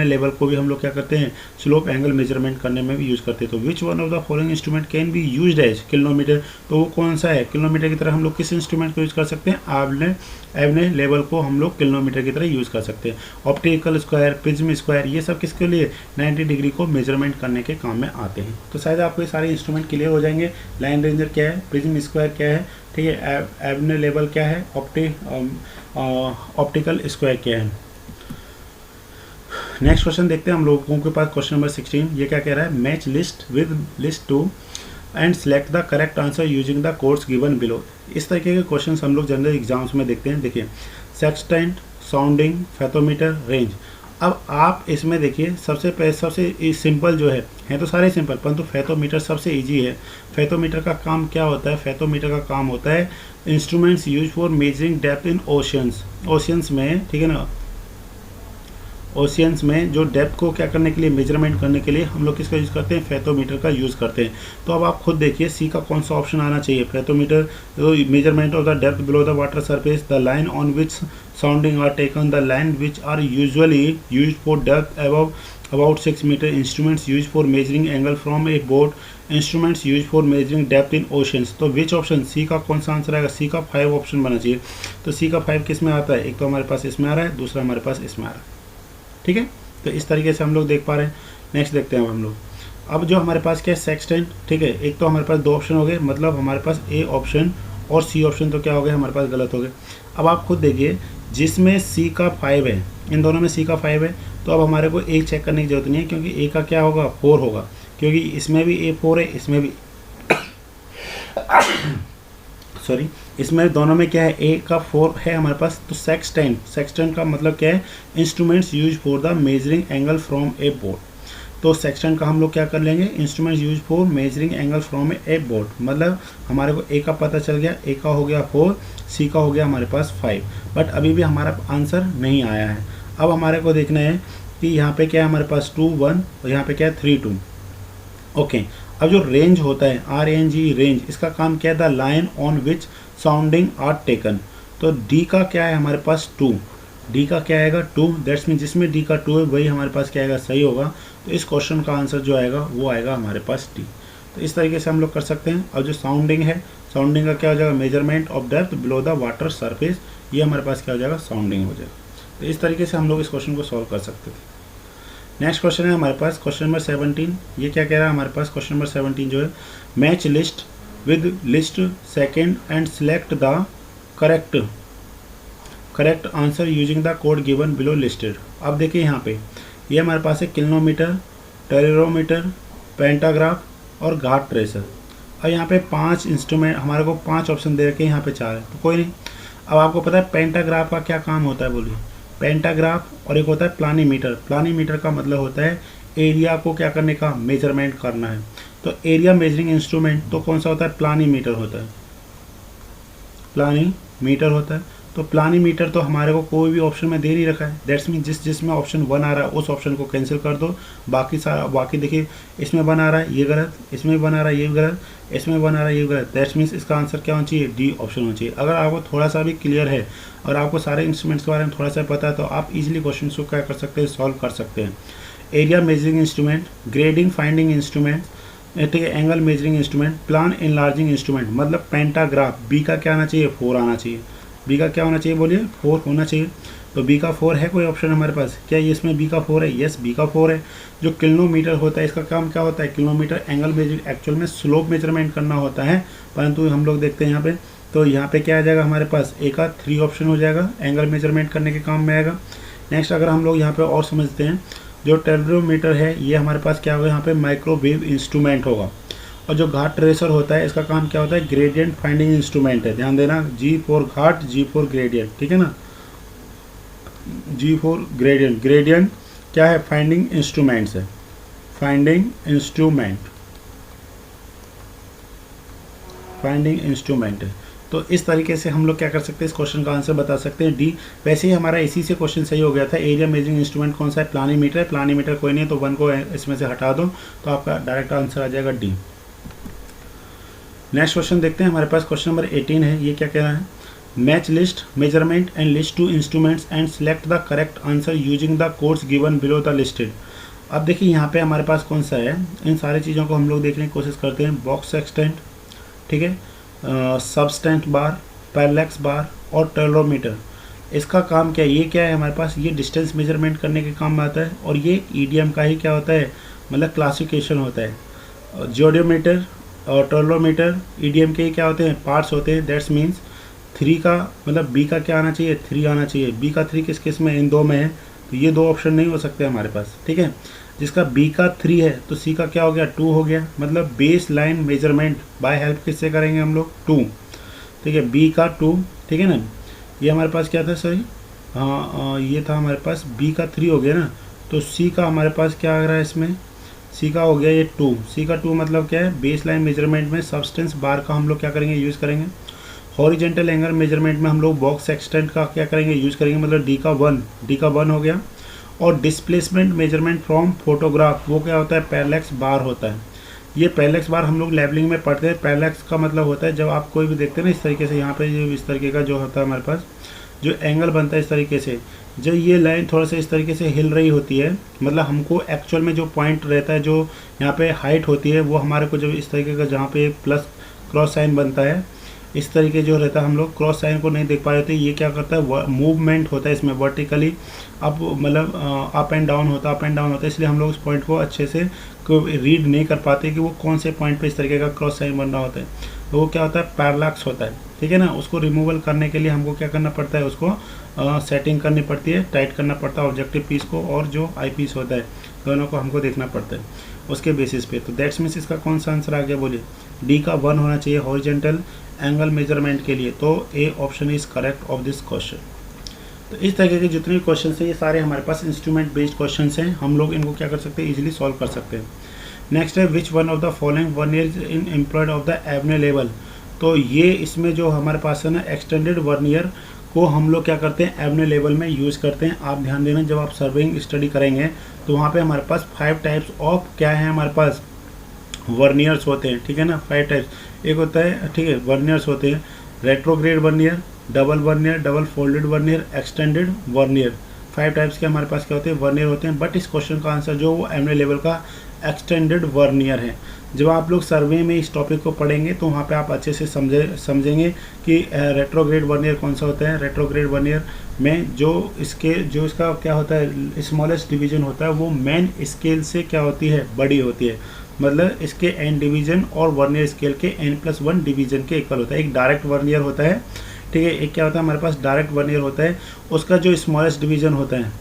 लेवल को भी हम लोग क्या करते हैं, स्लोप एंगल मेजरमेंट करने में भी यूज़ करते हैं। तो which one of the following instrument can be used as kilometre, तो वो कौन सा है, किलोमीटर की तरह हम लोग किस इंस्ट्रूमेंट को यूज़ कर सकते हैं, एमने लेवल को हम लोग किलोमीटर की तरह यूज़ कर सकते हैं। ऑप्टिकल स्क्वायर, प्रिज्म स्क्वायर, ये सब किसके लिए, 90 डिग्री को मेजरमेंट करने के काम में आते हैं। तो शायद आपको ये सारे इंस्ट्रूमेंट क्लियर हो जाएंगे। लाइन रेंजर क्या है, प्रिज्म स्क्वायर क्या है, ठीक है, एमने लेवल क्या है, ऑप्टिकल स्क्वायर क्या है। नेक्स्ट क्वेश्चन देखते हैं हम लोगों के पास, क्वेश्चन नंबर 16। ये क्या कह रहा है, match list with list 2 and select the correct answer using the codes given below. इस तरीके के क्वेश्चंस हम लोग जनरल एग्जाम्स में देखते हैं। देखिए सेक्सटेंट, साउंडिंग, फेथोमीटर, रेंज। अब आप इसमें देखिए सबसे सिंपल जो है तो सारे सिंपल, परंतु फेथोमीटर सबसे ईजी है। फेथोमीटर का काम क्या होता है, फेथोमीटर का काम होता है instruments use for measuring depth in oceans में, ठीक है ना, ओशियंस में जो डेप्थ को क्या करने के लिए, मेजरमेंट करने के लिए हम लोग किसका यूज़ करते हैं, फेथोमीटर का यूज़ करते हैं। तो अब आप खुद देखिए सी का कौन सा ऑप्शन आना चाहिए, फेथोमीटर, तो measurement of the depth below the water surface, the line on which sounding are taken, the line which are usually use for depth about 6 metre, instruments use for measuring angle from a boat, instruments use for measuring depth in oceans. तो which option, सी का कौन सा answer आएगा, सी का 5 option बना चाहिए। तो सी का 5 किस में आता है, एक तो हमारे पास इसमें आ रहा है, दूसरा हमारे पास इसमें आ रहा है, ठीक है। तो इस तरीके से हम लोग देख पा रहे हैं। नेक्स्ट देखते हैं अब हम लोग, अब जो हमारे पास क्या है, सेक्सटेंट, ठीक है, एक तो हमारे पास 2 ऑप्शन हो गए, मतलब हमारे पास ए ऑप्शन और सी ऑप्शन तो क्या हो गए, हमारे पास गलत हो गए। अब आप खुद देखिए, जिसमें सी का 5 है, इन दोनों में सी का 5 है, तो अब हमारे को एक चेक करने की जरूरत नहीं है, क्योंकि ए का क्या होगा, 4 होगा, क्योंकि इसमें भी ए 4 है, इसमें भी सॉरी, इसमें दोनों में क्या है, ए का 4 है हमारे पास। तो सेक्सटेंट का मतलब क्या है, instruments use for the measuring angle from A board. तो सेक्सटेंट का हम लोग क्या कर लेंगे, instruments use for measuring angle from A board, मतलब हमारे को ए का पता चल गया, ए का हो गया 4, सी का हो गया हमारे पास 5, बट अभी भी हमारा आंसर नहीं आया है। अब हमारे को देखना है कि यहाँ पे क्या है, हमारे पास 2 1 और यहाँ पे क्या है 3 2, ओके। अब जो रेंज होता है, RNG रेंज, इसका काम क्या है, the line on which sounding are taken. तो डी का क्या है हमारे पास 2, डी का क्या आएगा 2, दैट्स मीन जिसमें डी का 2 है वही हमारे पास क्या आएगा, सही होगा। तो इस क्वेश्चन का आंसर जो आएगा वो आएगा हमारे पास डी। तो इस तरीके से हम लोग कर सकते हैं। और जो साउंडिंग है, साउंडिंग का क्या हो जाएगा, measurement of depth below the water surface, ये हमारे पास क्या हो जाएगा, साउंडिंग हो जाएगा। तो इस तरीके से हम लोग इस क्वेश्चन को सॉल्व कर सकते थे। नेक्स्ट क्वेश्चन है हमारे पास क्वेश्चन नंबर 17। ये क्या कह रहा है हमारे पास, क्वेश्चन नंबर 17 जो है, match list with list second and select the correct answer using the code given below listed. अब देखिए यहाँ पे ये हमारे पास है किलोमीटर, टेरोमीटर, पेंटाग्राफ और घाट ट्रेसर। और यहाँ पे 5 इंस्ट्रूमेंट, हमारे को 5 ऑप्शन दे रखे हैं, यहाँ पे 4 है, तो कोई नहीं। अब आपको पता है पेंटाग्राफ का क्या काम होता है, बोलिए। पेंटाग्राफ और एक होता है प्लानीमीटर। प्लानीमीटर का मतलब होता है एरिया को क्या करने का, मेजरमेंट करना है। तो एरिया मेजरिंग इंस्ट्रूमेंट तो कौन सा होता है, प्लानीमीटर होता है। प्लानीमीटर होता है। तो प्लानीमीटर तो हमारे को कोई भी ऑप्शन में दे नहीं रखा है, दैट्स मीन जिसमें ऑप्शन 1 आ रहा है उस ऑप्शन को कैंसिल कर दो। बाकी देखिए इसमें 1 आ रहा है ये गलत, इसमें 1 आ रहा है ये गलत, इसमें 1 आ रहा है ये गलत, दैट्स मीन्स इसका आंसर क्या होना चाहिए, डी ऑप्शन होना चाहिए। अगर आपको थोड़ा सा भी क्लियर है और आपको सारे इंस्ट्रूमेंट्स के बारे में थोड़ा सा पता है तो आप इजीली क्वेश्चन को क्या कर सकते हैं, सॉल्व कर सकते हैं। Area measuring instrument, grading finding instrument, ठीक है, angle measuring instrument, plan enlarging instrument, मतलब पेंटाग्राफ। बी का क्या आना चाहिए, 4 आना चाहिए। बी का क्या होना चाहिए, बोलिए 4 होना चाहिए। तो बी का 4 है कोई ऑप्शन हमारे पास, क्या ये इसमें बी का 4 है, यस बी का 4 है। जो किलोमीटर होता है इसका काम क्या होता है, किलोमीटर एंगल मेजरिंग, एक्चुअल में स्लोप मेजरमेंट करना होता है, परंतु हम लोग देखते हैं यहाँ पे, तो यहाँ पे क्या आ जाएगा हमारे पास, ए का 3 ऑप्शन हो जाएगा, एंगल मेजरमेंट करने के काम में आएगा। नेक्स्ट अगर हम लोग यहाँ पे और समझते हैं, जो टेलोमीटर है ये हमारे पास क्या होगा, यहाँ पे माइक्रोवेव इंस्ट्रूमेंट होगा। और जो घाट ट्रेसर होता है इसका काम क्या होता है, ग्रेडियंट फाइंडिंग इंस्ट्रूमेंट है। ध्यान देना, G for ghat, G for gradient, ठीक है ना, जी फॉर ग्रेडियंट। ग्रेडियंट क्या है, फाइंडिंग इंस्ट्रूमेंट्स है, फाइंडिंग इंस्ट्रूमेंट, फाइंडिंग इंस्ट्रूमेंट है। तो इस तरीके से हम लोग क्या कर सकते हैं, इस क्वेश्चन का आंसर बता सकते हैं डी। वैसे ही हमारा इसी से क्वेश्चन सही हो गया था। एरिया मेजरिंग इंस्ट्रूमेंट कौन सा है, प्लानीमीटर है। प्लानीमीटर कोई नहीं है तो 1 को इसमें से हटा दो तो आपका डायरेक्ट आंसर आ जाएगा डी। नेक्स्ट क्वेश्चन देखते हैं, हमारे पास क्वेश्चन नंबर 18 है। ये क्या कह रहा है, match list measurement and list two instruments and select the correct answer using the codes given below the listed. अब देखिए यहाँ पे हमारे पास कौन सा है, इन सारी चीज़ों को हम लोग देखने की कोशिश करते हैं। बॉक्स एक्सटेंट, ठीक है, सबस्टेंट बार, पैरेलैक्स बार और टेलोमीटर। इसका काम क्या है, ये क्या है हमारे पास, ये डिस्टेंस मेजरमेंट करने के काम में आता है और ये ईडीएम का ही क्या होता है, मतलब क्लासिफिकेशन होता है। जियोडोमीटर और टेलोमीटर ईडीएम के क्या होते हैं, पार्ट्स होते हैं। दैट्स मीन्स 3 का मतलब बी का क्या आना चाहिए, 3 आना चाहिए। बी का 3 किस किस में, इन 2 में है, तो ये 2 ऑप्शन नहीं हो सकते हमारे पास, ठीक है। जिसका बी का 3 है तो सी का क्या हो गया, 2 हो गया। मतलब base line measurement by help किससे करेंगे हम लोग, 2, ठीक है, बी का 2, ठीक है ना। ये हमारे पास क्या था, सॉरी हाँ ये था हमारे पास बी का 3 हो गया ना, तो सी का हमारे पास क्या आ रहा है इसमें, सी का हो गया ये 2। सी का 2 मतलब क्या है, बेस लाइन मेजरमेंट में सब्सटेंस बार का हम लोग क्या करेंगे, यूज़ करेंगे। हॉरिजेंटल एंगल मेजरमेंट में हम लोग बॉक्स एक्सटेंट का क्या करेंगे, यूज़ करेंगे, मतलब डी का 1 हो गया। और डिस्प्लेसमेंट मेजरमेंट फ्रॉम फोटोग्राफ वो क्या होता है, पैरेलैक्स बार होता है। ये पैरेलैक्स बार हम लोग लेवलिंग में पढ़ते हैं। पैरेलैक्स का मतलब होता है जब आप कोई भी देखते हैं ना इस तरीके से, यहाँ पे जो इस तरीके का जो होता है हमारे पास जो एंगल बनता है इस तरीके से, जब ये लाइन थोड़ा सा इस तरीके से हिल रही होती है, मतलब हमको एक्चुअल में जो पॉइंट रहता है, जो यहाँ पे हाइट होती है, वो हमारे को जब इस तरीके का जहाँ पे प्लस क्रॉस साइन बनता है इस तरीके जो रहता है, हम लोग क्रॉस साइन को नहीं देख पा रहे थे। ये क्या करता है, मूवमेंट होता है इसमें वर्टिकली अप, मतलब अप एंड डाउन होता है, इसलिए हम लोग उस पॉइंट को अच्छे से रीड नहीं कर पाते कि वो कौन से पॉइंट पे इस तरीके का क्रॉस साइन बन रहा होता है। तो वो क्या होता है, पैरेलैक्स होता है, ठीक है ना। उसको रिमूवल करने के लिए हमको क्या करना पड़ता है, उसको सेटिंग करनी पड़ती है, टाइट करना पड़ता है ऑब्जेक्टिव पीस को और जो आई पीस होता है, दोनों को हमको देखना पड़ता है उसके बेसिस पे। तो दैट्स मीन्स इसका कौन सा आंसर आ गया, बोलिए डी का 1 होना चाहिए हॉरिजेंटल एंगल मेजरमेंट के लिए। तो A option is correct of this question. तो इस तरीके के जितने भी क्वेश्चन हैं ये सारे हमारे पास इंस्ट्रूमेंट बेस्ड क्वेश्चन हैं, हम लोग इनको क्या कर सकते हैं, इजीली सॉल्व कर सकते हैं। नेक्स्ट है which one of the following vernier in employed of the Abney level. तो ये इसमें जो हमारे पास है ना, एक्सटेंडेड वर्नियर को हम लोग क्या करते हैं, एबने लेवल में यूज़ करते हैं। आप ध्यान देना, जब आप सर्विंग स्टडी करेंगे तो वहाँ पे हमारे पास 5 टाइप्स ऑफ क्या है, हमारे पास वर्नियर्स होते हैं, ठीक है ना, 5 टाइप्स। एक होता है, ठीक है, वर्नियर्स होते हैं, retrograde vernier, double vernier, double folded vernier, extended vernier. 5 types के हमारे पास क्या होते हैं, वर्नियर होते हैं। बट इस क्वेश्चन का आंसर जो वो एमए लेवल का एक्सटेंडेड वर्नियर है। जब आप लोग सर्वे में इस टॉपिक को पढ़ेंगे तो वहाँ पे आप अच्छे से समझेंगे कि रेट्रोग्रेड वर्नियर कौन सा होता है। रेट्रोग्रेड वर्नियर में जो इसका क्या होता है, स्मॉलेस्ट डिवीजन होता है, वो मेन स्केल से क्या होती है, बड़ी होती है। मतलब इसके एन डिवीजन और वर्नियर स्केल के n+1 डिवीजन के इक्वल होता है। एक डायरेक्ट वर्नियर होता है, ठीक है, एक क्या होता है हमारे पास डायरेक्ट वर्नियर होता है, उसका जो स्मॉलेस्ट डिवीजन होता है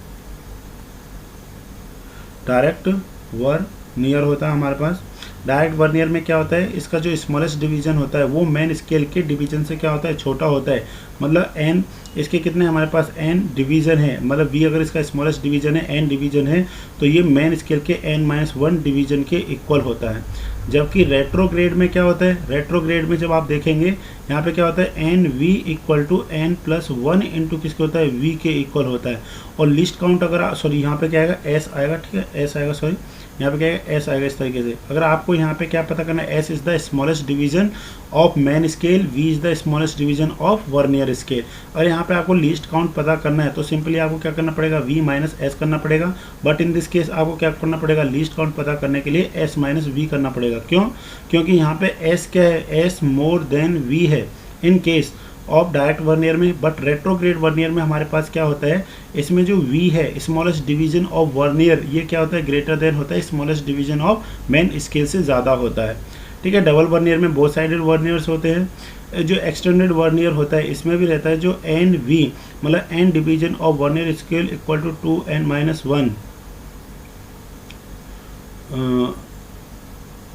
डायरेक्ट वर्नियर होता है हमारे पास। डायरेक्ट वर्नियर में क्या होता है, इसका जो स्मॉलेस्ट डिवीजन होता है वो मेन स्केल के डिवीजन से क्या होता है, छोटा होता है। मतलब n इसके कितने हमारे पास n डिवीजन है, मतलब v अगर इसका स्मॉलेस्ट डिवीजन है, n डिवीजन है, तो ये मेन स्केल के n-1 डिवीजन के इक्वल होता है। जबकि रेट्रोग्रेड में क्या होता है, रेट्रोग्रेड में जब आप देखेंगे यहाँ पे क्या होता है, N V equal to N plus one into किसके होता है, वी के इक्वल होता है। और लिस्ट काउंट अगर सॉरी यहाँ पे क्या आएगा, एस आएगा, ठीक है, एस आएगा, सॉरी यहाँ पे क्या है, एस आएगा इस तरीके से। अगर आपको यहाँ पे क्या पता करना है, S is the smallest division of main scale, V is the smallest division of vernier scale. और यहाँ पे आपको लीस्ट काउंट पता करना है तो सिंपली आपको क्या करना पड़ेगा, वी माइनस एस करना पड़ेगा। बट इन दिस केस आपको क्या करना पड़ेगा, लीस्ट काउंट पता करने के लिए एस माइनस वी करना पड़ेगा। क्यों, क्योंकि यहाँ पे एस क्या है, एस मोर देन वी है in case of direct vernier में। बट रेट्रोग्रेड वर्नियर में हमारे पास क्या होता है, इसमें जो V है स्मॉलेस्ट डिवीजन ऑफ वर्नियर, ये क्या होता है, ग्रेटर देन होता है smallest division of main scale से ज़्यादा होता है। ठीक है, डबल वर्नियर में बोथ साइडेड वर्नियर्स होते हैं। जो एक्सटेंडेड वर्नियर होता है इसमें भी रहता है जो एन वी मतलब N division of vernier scale equal to 2n minus 1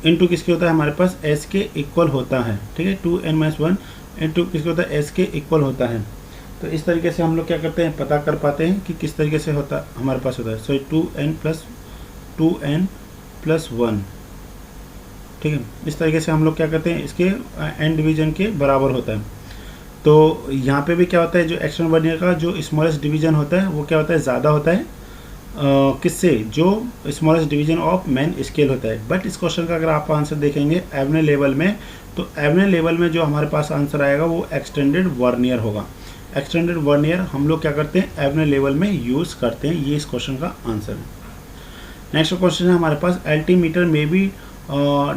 into किसके होता है, हमारे पास S के इक्वल होता है। ठीक है, 2n माइनस 1 इंटू किसके होता है, S के इक्वल होता है। तो इस तरीके से हम लोग क्या करते हैं, पता कर पाते हैं कि किस तरीके से होता हमारे पास होता है। सो 2n प्लस 1, ठीक है, इस तरीके से हम लोग क्या करते हैं, इसके एन डिवीजन के बराबर होता है। तो यहाँ पे भी क्या होता है, जो एक्सटर्नल वर्नियर का जो स्मॉलेस्ट डिवीजन होता है वो क्या होता है, ज़्यादा होता है किससे, जो smallest division of main scale होता है। बट इस क्वेश्चन का अगर आप आंसर देखेंगे एवने लेवल में, तो एवने लेवल में जो हमारे पास आंसर आएगा वो एक्सटेंडेड वर्नियर होगा। एक्सटेंडेड वर्नियर हम लोग क्या करते हैं, एवने लेवल में यूज़ करते हैं। ये इस क्वेश्चन का आंसर है। नेक्स्ट क्वेश्चन है हमारे पास, एल्टीमीटर में be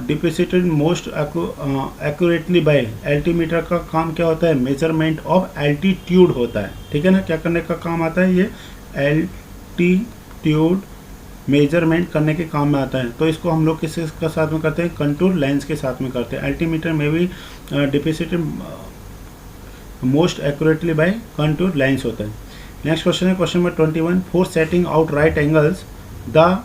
depreciated most accurately by. Altimeter का काम क्या होता है, मेजरमेंट ऑफ एल्टीट्यूड होता है। ठीक है ना, क्या करने का काम आता है, ये एल्टीट्यूड मेजरमेंट करने के काम में आता है। तो इसको हम लोग किसके साथ में करते हैं, कंटूर लेंस के साथ में करते हैं। एल्टीमीटर में भी depreciated most accurately by contour lens होता है। नेक्स्ट क्वेश्चन है question number 21, for setting out right angles the,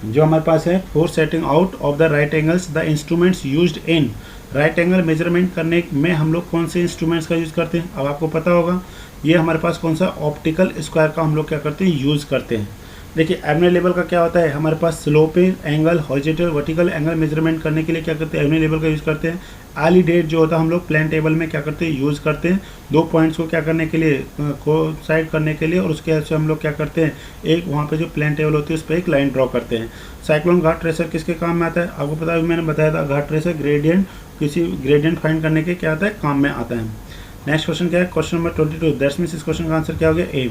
जो हमारे पास है, for setting out of the right angles the instruments used in. Right angle measurement करने में हम लोग कौन से इंस्ट्रूमेंट्स का यूज़ करते हैं, अब आपको पता होगा। ये हमारे पास कौन सा, ऑप्टिकल स्क्वायर का हम लोग क्या करते हैं, यूज़ करते हैं। देखिए एवने लेवल का क्या होता है, हमारे पास slope angle, horizontal vertical angle measurement करने के लिए क्या करते हैं, एवने लेवल का यूज़ करते हैं। आलीडेट जो होता है हम लोग प्लेन टेबल में क्या करते हैं, यूज़ करते हैं। दो पॉइंट्स को क्या करने के लिए, कोसाइड करने के लिए, और उसके हिसाब से हम लोग क्या करते हैं, एक वहाँ पे जो प्लेन टेबल होती है उस पर एक लाइन ड्रॉ करते हैं। साइक्लोन घाट ट्रेसर किसके काम में आता है, आपको पता है, मैंने बताया था, घाट ट्रेसर ग्रेडियंट, किसी ग्रेडियंट फाइंड करने के क्या आता है, काम में आता है। नेक्स्ट क्वेश्चन क्या है, क्वेश्चन नंबर 22, दैट्स मीन्स इस क्वेश्चन का आंसर क्या हो गया, A.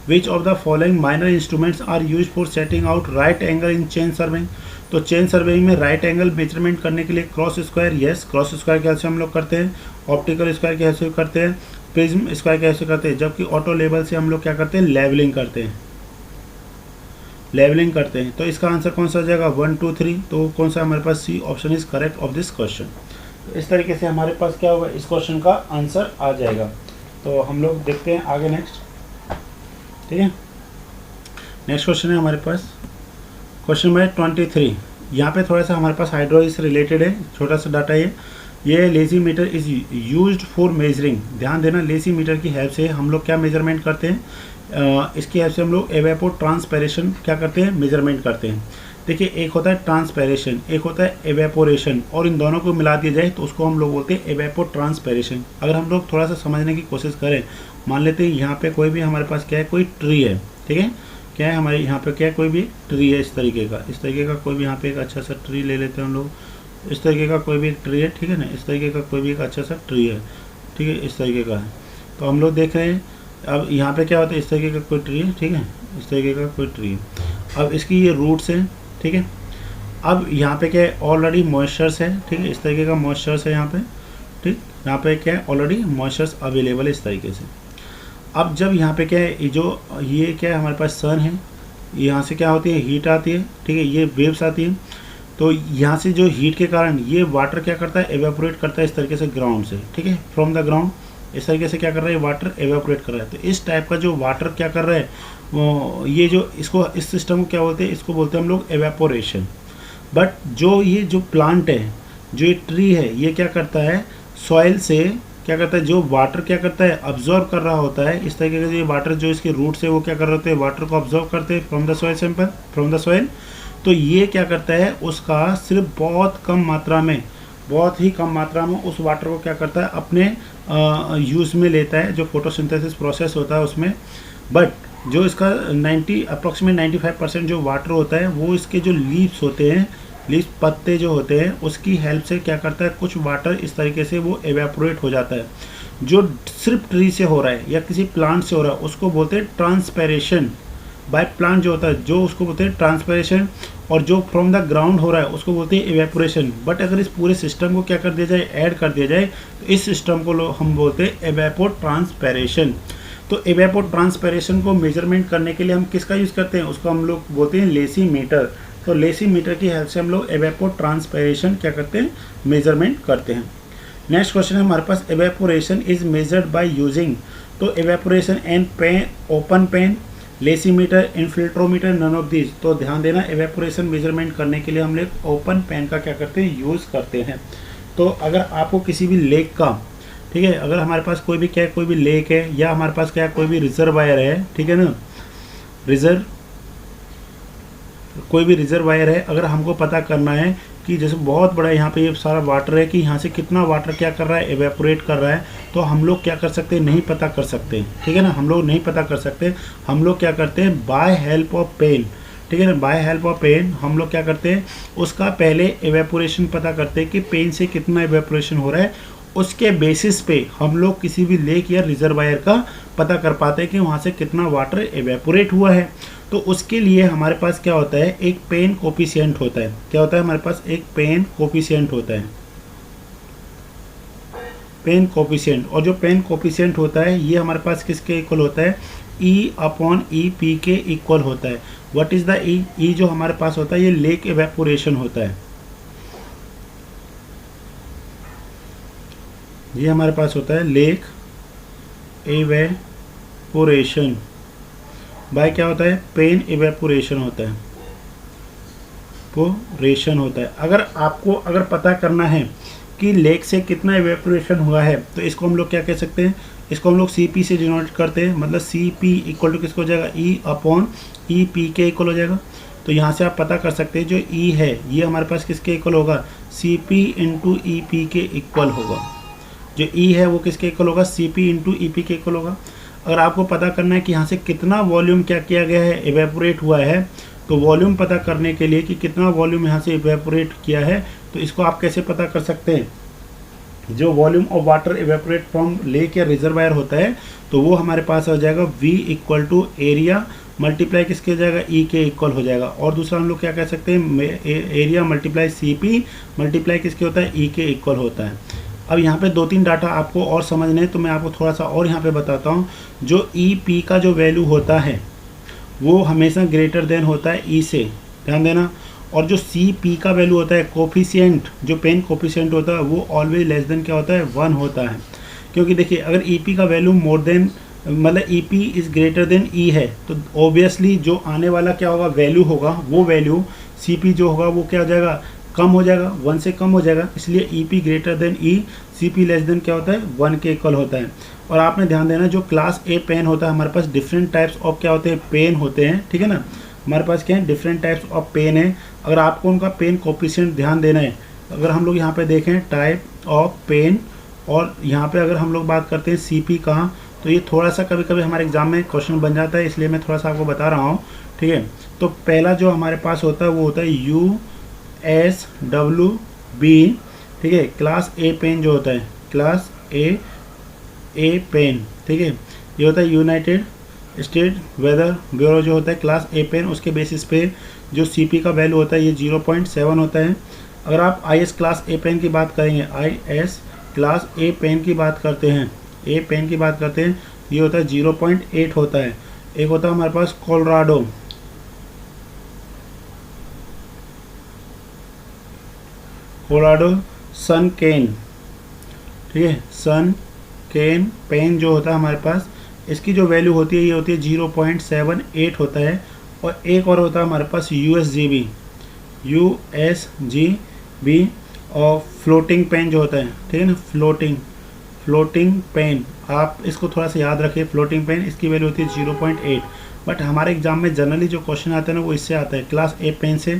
Which of the following minor instruments are use for setting out right angle in chain surveying. तो चेन सर्वेइंग में राइट एंगल मेजरमेंट करने के लिए cross square, yes, cross square के हेल्प से हम लोग करते हैं। ऑप्टिकल स्क्वायर के हेल्प से करते हैं। प्रिज्म स्क्वायर के हेल्प से करते हैं। जबकि ऑटो लेवल से हम लोग क्या करते हैं, लेवलिंग करते हैं, लेवलिंग करते हैं। तो इसका आंसर कौन सा आ जाएगा, 1 2 3। तो कौन सा हमारे पास, C option is correct of this question. तो इस तरीके से हमारे पास क्या होगा, इस क्वेश्चन का आंसर आ जाएगा। तो हम लोग देखते हैं आगे नेक्स्ट। ठीक है, नेक्स्ट क्वेश्चन है हमारे पास क्वेश्चन नंबर 23। यहाँ पे थोड़ा सा हमारे पास हाइड्रोलिक से रिलेटेड है, छोटा सा डाटा ये lazy metre is used for measuring. ध्यान देना, लेजी मीटर की हेल्प से हम लोग क्या मेजरमेंट करते हैं, इसकी हेल्प से हम लोग एवेपो ट्रांसपेरेशन क्या करते हैं, मेजरमेंट करते हैं। देखिए एक होता है ट्रांसपेरेशन, एक होता है एवेपोरेशन, और इन दोनों को मिला दिया जाए तो उसको हम लोग बोलते हैं एवेपो ट्रांसपेरेशन। अगर हम लोग थोड़ा सा समझने की कोशिश करें, मान लेते हैं यहाँ पे कोई भी हमारे पास क्या है, कोई ट्री है। ठीक है, क्या है हमारे यहाँ पे, क्या है, कोई भी ट्री है, इस तरीके का कोई भी यहाँ पे एक अच्छा सा ट्री ले लेते हैं हम लोग। इस तरीके का कोई भी एक ट्री है, ठीक है ना, इस तरीके का कोई भी एक अच्छा सा ट्री है, ठीक है, इस तरीके का है। तो हम लोग देख रहे हैं अब यहाँ पे क्या होता है, इस तरीके का कोई ट्री है, ठीक है, इस तरीके का कोई ट्री है। अब इसकी ये रूट्स है, ठीक है। अब यहाँ पे क्या है, ऑलरेडी मॉइस्चर्स है, ठीक है, इस तरीके का मॉइस्चर्स है यहाँ पे, ठीक, यहाँ पे क्या है, ऑलरेडी मॉइस्चर्स अवेलेबल है इस तरीके से। अब जब यहाँ पे क्या है, जो ये क्या है हमारे पास सन है, यहाँ से क्या होती है, हीट आती है, ठीक है, ये वेव्स आती है। तो यहाँ से जो हीट के कारण ये वाटर क्या करता है, एवेपोरेट करता है इस तरीके से ग्राउंड से, ठीक है, फ्रॉम द ग्राउंड। इस तरीके से क्या कर रहा है, वाटर एवेपोरेट कर रहा है। तो इस टाइप का जो वाटर क्या कर रहा है, वो ये जो इसको, इस सिस्टम को क्या बोलते हैं, इसको बोलते हैं हम लोग एवेपोरेशन। बट जो ये जो प्लांट है, जो ये ट्री है, ये क्या करता है, सॉइल से क्या करता है, जो वाटर क्या करता है, अब्जॉर्ब कर रहा होता है। इस तरीके से ये वाटर जो इसके रूट से वो क्या कर रहे होते हैं, वाटर को अब्जॉर्ब करते हैं from the soil sample, from the soil. तो ये क्या करता है, उसका सिर्फ बहुत ही कम मात्रा में उस वाटर को क्या करता है, अपने यूज़ में लेता है, जो फोटोसिंथेसिस प्रोसेस होता है उसमें। बट जो इसका अप्रॉक्सीमेट 95% जो वाटर होता है वो इसके जो लीव्स होते हैं, लीव्स पत्ते जो होते हैं, उसकी हेल्प से क्या करता है, कुछ वाटर इस तरीके से वो एवेपोरेट हो जाता है। जो सिर्फ ट्री से हो रहा है या किसी प्लांट से हो रहा है उसको बोलते हैं ट्रांसपेरेशन बाय प्लांट, जो होता है जो उसको बोलते हैं ट्रांसपेरेशन। और जो फ्रॉम द ग्राउंड हो रहा है उसको बोलते हैं एवेपोरेशन। बट अगर इस पूरे सिस्टम को क्या कर दिया जाए, ऐड कर दिया जाए, तो इस सिस्टम को हम बोलते हैं एवेपोट्रांसपेरेशन। तो एवेपोट्रांसपेरेशन को मेजरमेंट करने के लिए हम किसका यूज़ करते हैं, उसको हम लोग बोलते हैं लेसीमीटर। तो लेसीमीटर की हेल्प से हम लोग एवेपोट्रांसपेरेशन क्या करते हैं, मेजरमेंट करते हैं। नेक्स्ट क्वेश्चन है हमारे पास, evaporation is measured by using. तो evaporation and pan, open pan, lysimeter, infiltrometer, none of these. तो ध्यान देना, एवेपोरेशन मेजरमेंट करने के लिए हम लोग ओपन पेन का क्या करते हैं, यूज़ करते हैं। तो अगर आपको किसी भी लेक का, ठीक है, अगर हमारे पास कोई भी लेक है या हमारे पास क्या कोई भी रिजर्वायर है, ठीक है ना, कोई भी रिजर्वायर है, अगर हमको पता करना है कि जैसे बहुत बड़ा यहाँ पे ये सारा वाटर है, कि यहाँ से कितना वाटर क्या कर रहा है, एवेपोरेट कर रहा है, तो हम लोग क्या कर सकते हैं, नहीं पता कर सकते, ठीक है ना, हम लोग नहीं पता कर सकते। हम लोग क्या करते हैं, बाय हेल्प ऑफ पेन, ठीक है ना, बाय हेल्प ऑफ पेन हम लोग क्या करते हैं, उसका पहले एवेपोरेशन पता करते हैं कि पेन से कितना एवेपोरेशन हो रहा है। उसके बेसिस पे हम लोग किसी भी लेक या रिजर्वायर का पता कर पाते हैं कि वहाँ से कितना वाटर एवेपोरेट हुआ है। तो उसके लिए हमारे पास क्या होता है, एक पेन कोफिशिएंट होता है। क्या होता है हमारे पास, एक पेन कोफिशिएंट होता है, पेन कोफिशिएंट। और जो पेन कोफिशिएंट होता है ये हमारे पास किसके इक्वल होता है, E/EP के इक्वल होता है। What is the E? E जो हमारे पास होता है ये लेक एवेपोरेशन होता है। ये हमारे पास होता है लेक एवेपोरेशन बाय क्या होता है, पेन एवेपोरेशन होता है, पोरेशन होता है। अगर पता करना है कि लेक से कितना एवेपोरेशन हुआ है, तो इसको हम लोग क्या कह सकते हैं, इसको हम लोग CP से डिनोट करते हैं। मतलब CP इक्वल टू किसको हो जाएगा, E/EP के इक्वल हो जाएगा। तो यहाँ से आप पता कर सकते हैं जो E है ये हमारे पास किसके इक्वल होगा, CP × EP के इक्वल होगा। जो E है वो किसके इक्वल होगा, CP × EP के इक्वल होगा। अगर आपको पता करना है कि यहाँ से कितना वॉल्यूम क्या किया गया है, एवेपोरेट हुआ है, तो वॉल्यूम पता करने के लिए कि कितना वॉल्यूम यहाँ से एवेपोरेट किया है, तो इसको आप कैसे पता कर सकते हैं, जो volume of water evaporate from lake या रिजर्वायर होता है, तो वो हमारे पास हो जाएगा V = एरिया मल्टीप्लाई किसके हो जाएगा, E के इक्वल हो जाएगा। और दूसरा हम लोग क्या कह सकते हैं, एरिया मल्टीप्लाई CP मल्टीप्लाई किसके होता है, E के इक्वल होता है। अब यहाँ पे 2-3 डाटा आपको और समझने हैं, तो मैं आपको थोड़ा सा और यहाँ पे बताता हूँ। जो EP का जो वैल्यू होता है वो हमेशा ग्रेटर देन होता है E से, ध्यान देना। और जो CP का वैल्यू होता है, कोफिशिएंट, जो पेन कोफिशिएंट होता है, वो ऑलवेज लेस देन क्या होता है, 1 होता है। क्योंकि देखिए अगर EP का वैल्यू मोर देन, मतलब EP is greater than E है, तो ऑब्वियसली जो आने वाला क्या होगा, वैल्यू होगा, वो वैल्यू CP जो होगा वो क्या हो जाएगा, कम हो जाएगा, 1 से कम हो जाएगा। इसलिए EP greater than E, CP less than क्या होता है, 1 के इक्वल होता है। और आपने ध्यान देना, जो क्लास A पेन होता है, हमारे पास डिफरेंट टाइप्स ऑफ क्या होते हैं, पेन होते हैं, ठीक है ना। हमारे पास क्या है, डिफरेंट टाइप्स ऑफ पेन है। अगर आपको उनका पेन कोफिशिएंट ध्यान देना है, अगर हम लोग यहाँ पे देखें टाइप ऑफ पेन, और यहाँ पे अगर हम लोग बात करते हैं CP का, तो ये थोड़ा सा कभी कभी हमारे एग्जाम में क्वेश्चन बन जाता है, इसलिए मैं थोड़ा सा आपको बता रहा हूँ, ठीक है। तो पहला जो हमारे पास होता है वो होता है USWB, ठीक है। क्लास A पेन जो होता है, क्लास A पेन, ठीक है, ये होता है यूनाइटेड स्टेट वेदर ब्यूरो जो होता है, क्लास A पेन। उसके बेसिस पे जो CP का वैल्यू होता है ये 0.7 होता है। अगर आप IS क्लास A पेन की बात करेंगे, IS क्लास A पेन की बात करते हैं, A पेन की बात करते हैं, ये होता है 0.8 होता है। एक होता है हमारे पास कोलोराडो, सन केन, ठीक है, सन केन पेन जो होता है हमारे पास, इसकी जो वैल्यू होती है ये होती है 0.78 होता है। और एक और होता है हमारे पास USGB और फ्लोटिंग पेन जो होता है, ठीक है ना, फ्लोटिंग पेन, आप इसको थोड़ा सा याद रखिए। फ्लोटिंग पेन इसकी वैल्यू होती है 0.8। बट हमारे एग्जाम में जनरली जो क्वेश्चन आते हैं ना वो इससे आता है, क्लास ए पेन से।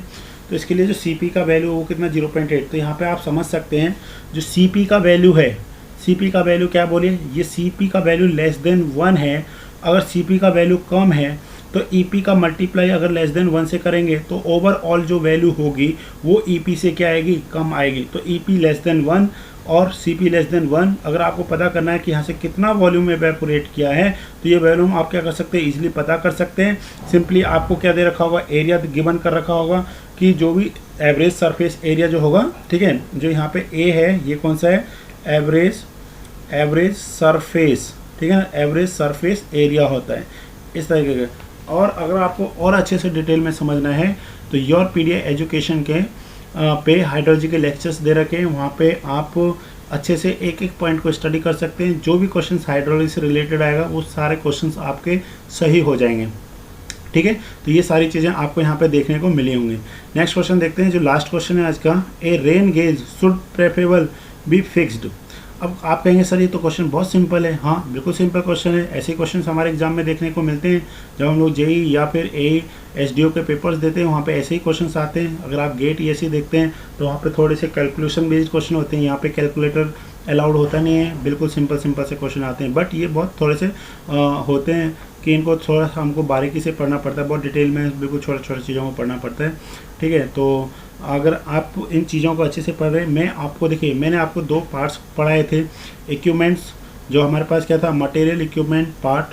तो इसके लिए जो CP का वैल्यू वो कितना 0.8। तो यहाँ पे आप समझ सकते हैं जो CP का वैल्यू है, CP का वैल्यू क्या बोलिए, ये CP का वैल्यू लेस देन 1 है। अगर CP का वैल्यू कम है तो EP का मल्टीप्लाई अगर लेस देन 1 से करेंगे तो ओवरऑल जो वैल्यू होगी वो EP से क्या आएगी, कम आएगी। तो EP लेस देन 1 और CP लेस देन 1। अगर आपको पता करना है कि यहाँ से कितना वॉल्यूम एवेपोरेट किया है तो ये वॉल्यूम आप क्या कर सकते हैं, इजीली पता कर सकते हैं। सिंपली आपको क्या दे रखा होगा, एरिया गिवन कर रखा होगा कि जो भी एवरेज सरफेस एरिया जो होगा, ठीक है, जो यहाँ पे A है ये कौन सा है, एवरेज सरफेस, ठीक है ना, एवरेज सरफेस एरिया होता है इस तरीके का। और अगर आपको और अच्छे से डिटेल में समझना है तो योर पीडिया एजुकेशन के पे हाइड्रोलॉजी के लेक्चर्स दे रखे हैं, वहाँ पे आप अच्छे से एक एक पॉइंट को स्टडी कर सकते हैं। जो भी क्वेश्चंस हाइड्रोलॉजी से रिलेटेड आएगा वो सारे क्वेश्चंस आपके सही हो जाएंगे, ठीक है। तो ये सारी चीज़ें आपको यहाँ पे देखने को मिली होंगी। नेक्स्ट क्वेश्चन देखते हैं, जो लास्ट क्वेश्चन है आज का, a rain gauge should preferable be fixed. अब आप कहेंगे सर ये तो क्वेश्चन बहुत सिंपल है। हाँ बिल्कुल सिंपल क्वेश्चन है। ऐसे क्वेश्चन हमारे एग्जाम में देखने को मिलते हैं जब हम लोग JEE या फिर SDO के पेपर्स देते हैं, वहाँ पे ऐसे ही क्वेश्चंस आते हैं। अगर आप गेट ESE देखते हैं तो वहाँ पे थोड़े से कैलकुलेशन बेस्ड क्वेश्चन होते हैं, यहाँ पे कैलकुलेटर अलाउड होता नहीं है, बिल्कुल सिंपल से क्वेश्चन आते हैं। बट ये बहुत थोड़े से होते हैं कि इनको थोड़ा सा हमको बारीकी से पढ़ना पड़ता है, बहुत डिटेल में बिल्कुल छोटे छोटे चीज़ों को पढ़ना पड़ता है, ठीक है। तो अगर आप इन चीज़ों को अच्छे से पढ़ रहे हैं, मैं आपको देखिए मैंने आपको 2 पार्ट्स पढ़ाए थे। इक्विपमेंट्स जो हमारे पास क्या था, मटेरियल इक्विपमेंट पार्ट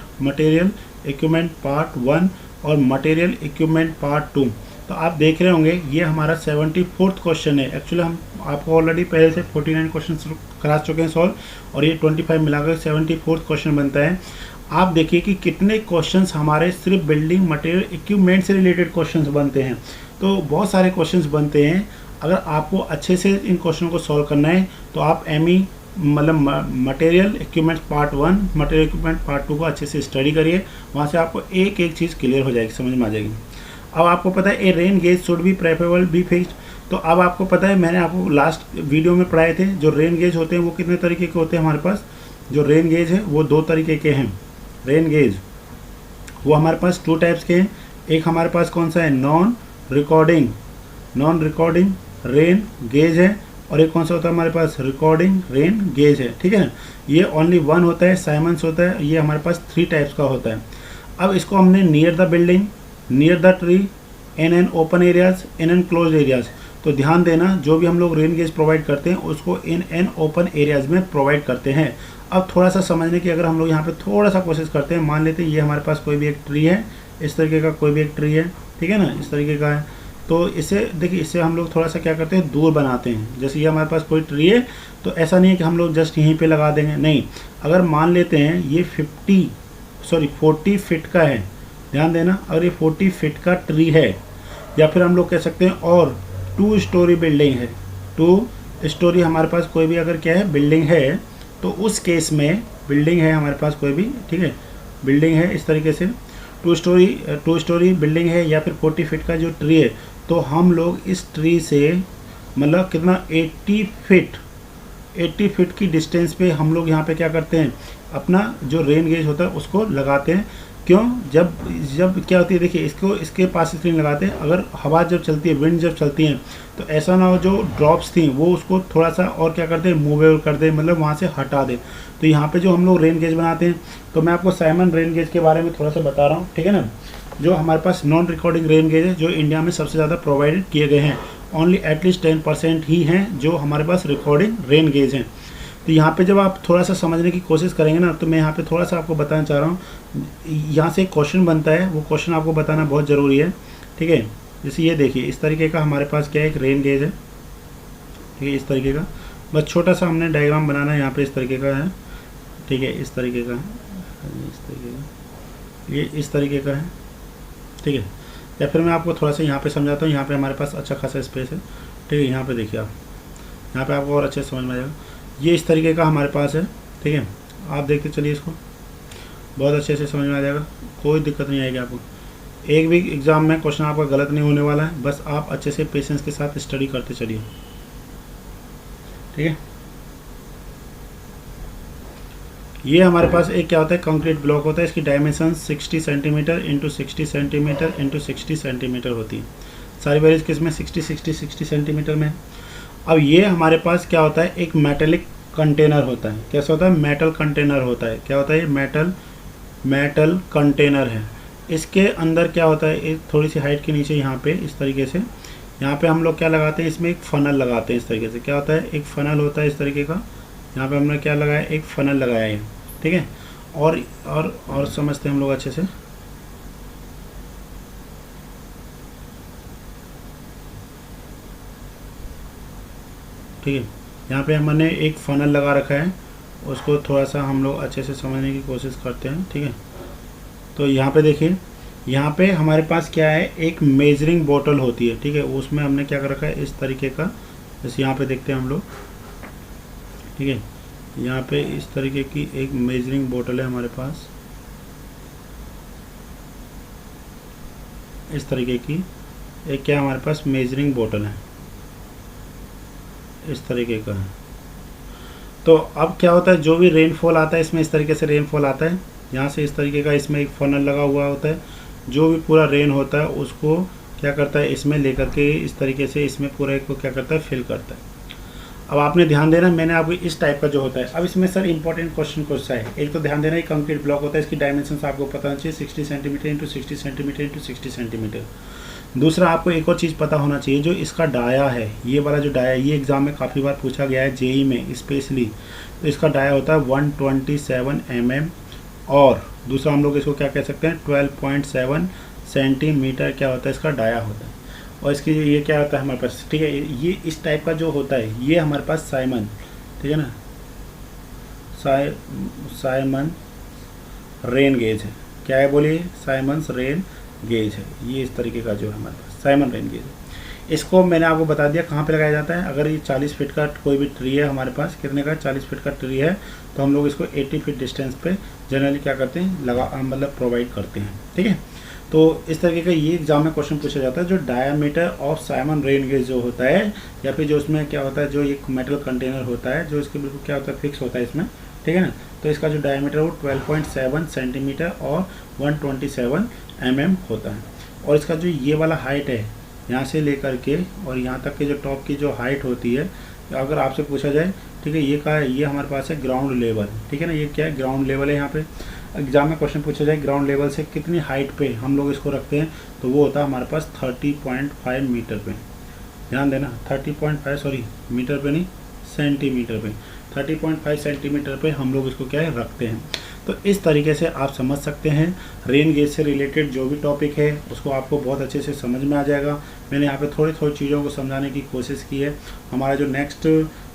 1 और मटेरियल इक्विपमेंट पार्ट 2। तो आप देख रहे होंगे ये हमारा 74th क्वेश्चन है। एक्चुअली हम आपको ऑलरेडी पहले से 49 क्वेश्चन करा चुके हैं सॉल्व, और ये 25 मिलाकर 74th क्वेश्चन बनता है। आप देखिए कि कितने क्वेश्चंस हमारे सिर्फ बिल्डिंग मटेरियल इक्विपमेंट से रिलेटेड क्वेश्चंस बनते हैं। तो बहुत सारे क्वेश्चंस बनते हैं। अगर आपको अच्छे से इन क्वेश्चनों को सॉल्व करना है तो आप ME मतलब material equipment part 1, material equipment part 2 को अच्छे से स्टडी करिए, वहाँ से आपको एक एक चीज़ क्लियर हो जाएगी, समझ में आ जाएगी। अब आपको पता है a rain gauge should be preferable be fixed. तो अब आपको पता है मैंने आपको लास्ट वीडियो में पढ़ाए थे जो रेन गेज होते हैं वो कितने तरीके के होते हैं हमारे पास। जो रेन गेज है वो 2 तरीके के हैं। रेन गेज वो हमारे पास 2 टाइप्स के हैं। एक हमारे पास कौन सा है, नॉन रिकॉर्डिंग रेन गेज है, और एक कौन सा होता है हमारे पास, रिकॉर्डिंग रेन गेज है, ठीक है ना। ये ओनली 1 होता है, साइमंस होता है। ये हमारे पास 3 टाइप्स का होता है। अब इसको हमने near the building, near the tree, in an open areas, in an close areas. तो ध्यान देना जो भी हम लोग रेन गेज प्रोवाइड करते हैं उसको इन एन ओपन एरियाज में प्रोवाइड करते हैं। अब थोड़ा सा समझने की अगर हम लोग यहाँ पे थोड़ा सा कोशिश करते हैं, मान लेते हैं ये हमारे पास कोई भी एक ट्री है, इस तरीके का कोई भी एक ट्री है, ठीक है ना, इस तरीके का है। तो इसे देखिए, इससे हम लोग थोड़ा सा क्या करते हैं, दूर बनाते हैं। जैसे ये हमारे पास कोई ट्री है तो ऐसा नहीं है कि हम लोग जस्ट यहीं पे लगा देंगे, नहीं। अगर मान लेते हैं ये 40 फीट का है, ध्यान देना, अगर ये 40 फीट का ट्री है, या फिर हम लोग कह सकते हैं और 2 स्टोरी बिल्डिंग है, 2 स्टोरी हमारे पास कोई भी अगर क्या है बिल्डिंग है, तो उस केस में बिल्डिंग है हमारे पास कोई भी, ठीक है, बिल्डिंग है इस तरीके से 2 स्टोरी बिल्डिंग है, या फिर 40 फीट का जो ट्री है, तो हम लोग इस ट्री से मतलब कितना 80 फीट की डिस्टेंस पे हम लोग यहाँ पे क्या करते हैं, अपना जो रेन गेज होता है उसको लगाते हैं। क्यों, जब क्या होती है, देखिए इसके पास इसलिए लगाते हैं, अगर हवा जब चलती है, विंड जब चलती है, तो ऐसा ना हो जो ड्रॉप्स थी वो उसको थोड़ा सा और क्या करते हैं, मूव कर दे, मतलब वहाँ से हटा दे। तो यहाँ पे जो हम लोग रेन गेज बनाते हैं, तो मैं आपको साइमन रेन गेज के बारे में थोड़ा सा बता रहा हूँ, ठीक है ना। जो हमारे पास नॉन रिकॉर्डिंग रेन गेज है, जो इंडिया में सबसे ज़्यादा प्रोवाइडेड किए गए हैं, ओनली एटलीस्ट 10% ही हैं जो हमारे पास रिकॉर्डिंग रेन गेज हैं। तो यहाँ पे जब आप थोड़ा सा समझने की कोशिश करेंगे ना, तो मैं यहाँ पे थोड़ा सा आपको बताना चाह रहा हूँ। यहाँ से एक क्वेश्चन बनता है, वो क्वेश्चन आपको बताना बहुत ज़रूरी है, ठीक है। जैसे ये देखिए, इस तरीके का हमारे पास क्या है, एक रेन गेज है, ठीक है, इस तरीके का। बस छोटा सा हमने डायग्राम बनाना है, यहाँ पे इस तरीके का है, ठीक है, इस तरीके का है, इस तरीके का, ये इस तरीके का है, ठीक है। या फिर मैं आपको थोड़ा सा यहाँ पे समझाता हूँ। यहाँ पे हमारे पास अच्छा खासा स्पेस है, ठीक है। यहाँ पे देखिए आप, यहाँ पे आपको और अच्छे से समझ में आ जाएगा। ये इस तरीके का हमारे पास है, ठीक है। आप देखते चलिए, इसको बहुत अच्छे से समझ में आ जाएगा, कोई दिक्कत नहीं आएगी आपको। एक भी एग्ज़ाम में क्वेश्चन आपका गलत नहीं होने वाला है, बस आप अच्छे से पेशेंस के साथ स्टडी करते चलिए, ठीक है। ये हमारे पास एक क्या होता है, कंक्रीट ब्लॉक होता है। इसकी dimension 60 centimetre into 60 centimetre into 60 centimetre होती है। सारी वैल्यूज किसमें 60 सेंटीमीटर में। अब ये हमारे पास क्या होता है, एक मेटेलिक कंटेनर होता है। कैसा होता है, मेटल कंटेनर होता है। क्या होता है, ये मेटल कंटेनर है। इसके अंदर क्या होता है, एक थोड़ी सी हाइट के नीचे यहाँ पे इस तरीके से, यहाँ पे हम लोग क्या लगाते हैं, इसमें एक फनल लगाते हैं इस तरीके से। क्या होता है, एक फनल होता है इस तरीके का। यहाँ पे हमने क्या लगाया, एक फनल लगाया है, ठीक है। और समझते हैं हम लोग अच्छे से। ठीक है, यहाँ पे हमने एक फनल लगा रखा है, उसको थोड़ा सा हम लोग अच्छे से समझने की कोशिश करते हैं, ठीक है। तो यहाँ पे देखिए, यहाँ पे हमारे पास क्या है, एक मेजरिंग बोतल होती है, ठीक है। उसमें हमने क्या कर रखा है, इस तरीके का, जैसे यहाँ पे देखते हैं हम लोग, ठीक है। यहाँ पे इस तरीके की एक मेजरिंग बोतल है हमारे पास, इस तरीके की एक क्या हमारे पास मेजरिंग बोतल है, इस तरीके का है। तो अब क्या होता है, जो भी रेनफॉल आता है इसमें, इस तरीके से रेनफॉल आता है, यहाँ से इस तरीके का इसमें एक फनल लगा हुआ होता है। जो भी पूरा रेन होता है उसको क्या करता है, इसमें लेकर के इस तरीके से इसमें पूरे को क्या करता है, फिल करता है। अब आपने ध्यान देना, मैंने आपको इस टाइप का जो होता है, अब इसमें सर इंपॉर्टेंट क्वेश्चन कौन सा है। एक तो ध्यान देना, एक कंक्रीट ब्लॉक होता है, इसकी डायमेंशन आपको पता होना चाहिए, 60 centimetre into 60 centimetre into 60 centimetre. दूसरा, आपको एक और चीज़ पता होना चाहिए, जो इसका डाया है, ये वाला जो डाया, ये एग्जाम में काफ़ी बार पूछा गया है, जेई में स्पेशली। तो इसका डाया होता है 127 mm, और दूसरा हम लोग इसको क्या कह सकते हैं, 12.7 सेंटीमीटर क्या होता है, इसका डाया होता है। और इसकी ये क्या होता है हमारे पास, ठीक है, ये इस टाइप का जो होता है, ये हमारे पास साइमन, ठीक है ना, साइमन रेन गेज है। क्या है बोलिए, साइमन्स रेन गेज है। ये इस तरीके का जो है हमारे पास साइमन रेन गेज है। इसको मैंने आपको बता दिया कहाँ पे लगाया जाता है। अगर ये 40 फीट का कोई भी ट्री है हमारे पास, कितने का, 40 फीट का ट्री है, तो हम लोग इसको 80 फीट डिस्टेंस पे जनरली क्या करते हैं, मतलब प्रोवाइड करते हैं, ठीक है। तो इस तरीके का ये एग्जाम में क्वेश्चन पूछा जाता है, जो diameter of Simon rain gauge जो होता है, या फिर जो उसमें क्या होता है, जो एक मेटल कंटेनर होता है, जो इसके बिल्कुल क्या होता है, फिक्स होता है इसमें, ठीक है ना। तो इसका जो डायमीटर वो 12.7 सेंटीमीटर और 127 mm होता है। और इसका जो ये वाला हाइट है, यहाँ से लेकर के और यहाँ तक के जो टॉप की जो हाइट होती है, अगर आपसे पूछा जाए, ठीक है, ये का ये हमारे पास है ग्राउंड लेवल, ठीक है ना, ये क्या है, ग्राउंड लेवल है। यहाँ पे एग्जाम में क्वेश्चन पूछा जाए ग्राउंड लेवल से कितनी हाइट पे हम लोग इसको रखते हैं, तो वो होता है हमारे पास 30.5 मीटर पे। ध्यान देना, 30.5 सॉरी मीटर पे नहीं, सेंटीमीटर पे, 30.5 सेंटीमीटर पे हम लोग इसको क्या है, रखते हैं। तो इस तरीके से आप समझ सकते हैं, रेन गेज से रिलेटेड जो भी टॉपिक है उसको आपको बहुत अच्छे से समझ में आ जाएगा। मैंने यहाँ पे थोड़ी चीज़ों को समझाने की कोशिश की है। हमारा जो नेक्स्ट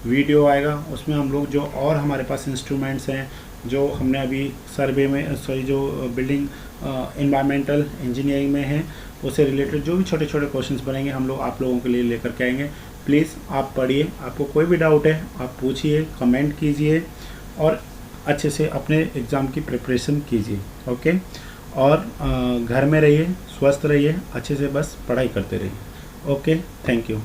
वीडियो आएगा उसमें हम लोग जो और हमारे पास इंस्ट्रूमेंट्स हैं, जो हमने अभी सर्वे में जो बिल्डिंग एनवायरमेंटल इंजीनियरिंग में है, उससे रिलेटेड जो भी छोटे छोटे क्वेश्चंस बनेंगे हम लोग आप लोगों के लिए लेकर के आएंगे। प्लीज़ आप पढ़िए, आपको कोई भी डाउट है आप पूछिए, कमेंट कीजिए और अच्छे से अपने एग्ज़ाम की प्रिपरेशन कीजिए। ओके, और घर में रहिए, स्वस्थ रहिए, अच्छे से बस पढ़ाई करते रहिए। Okay, thank you.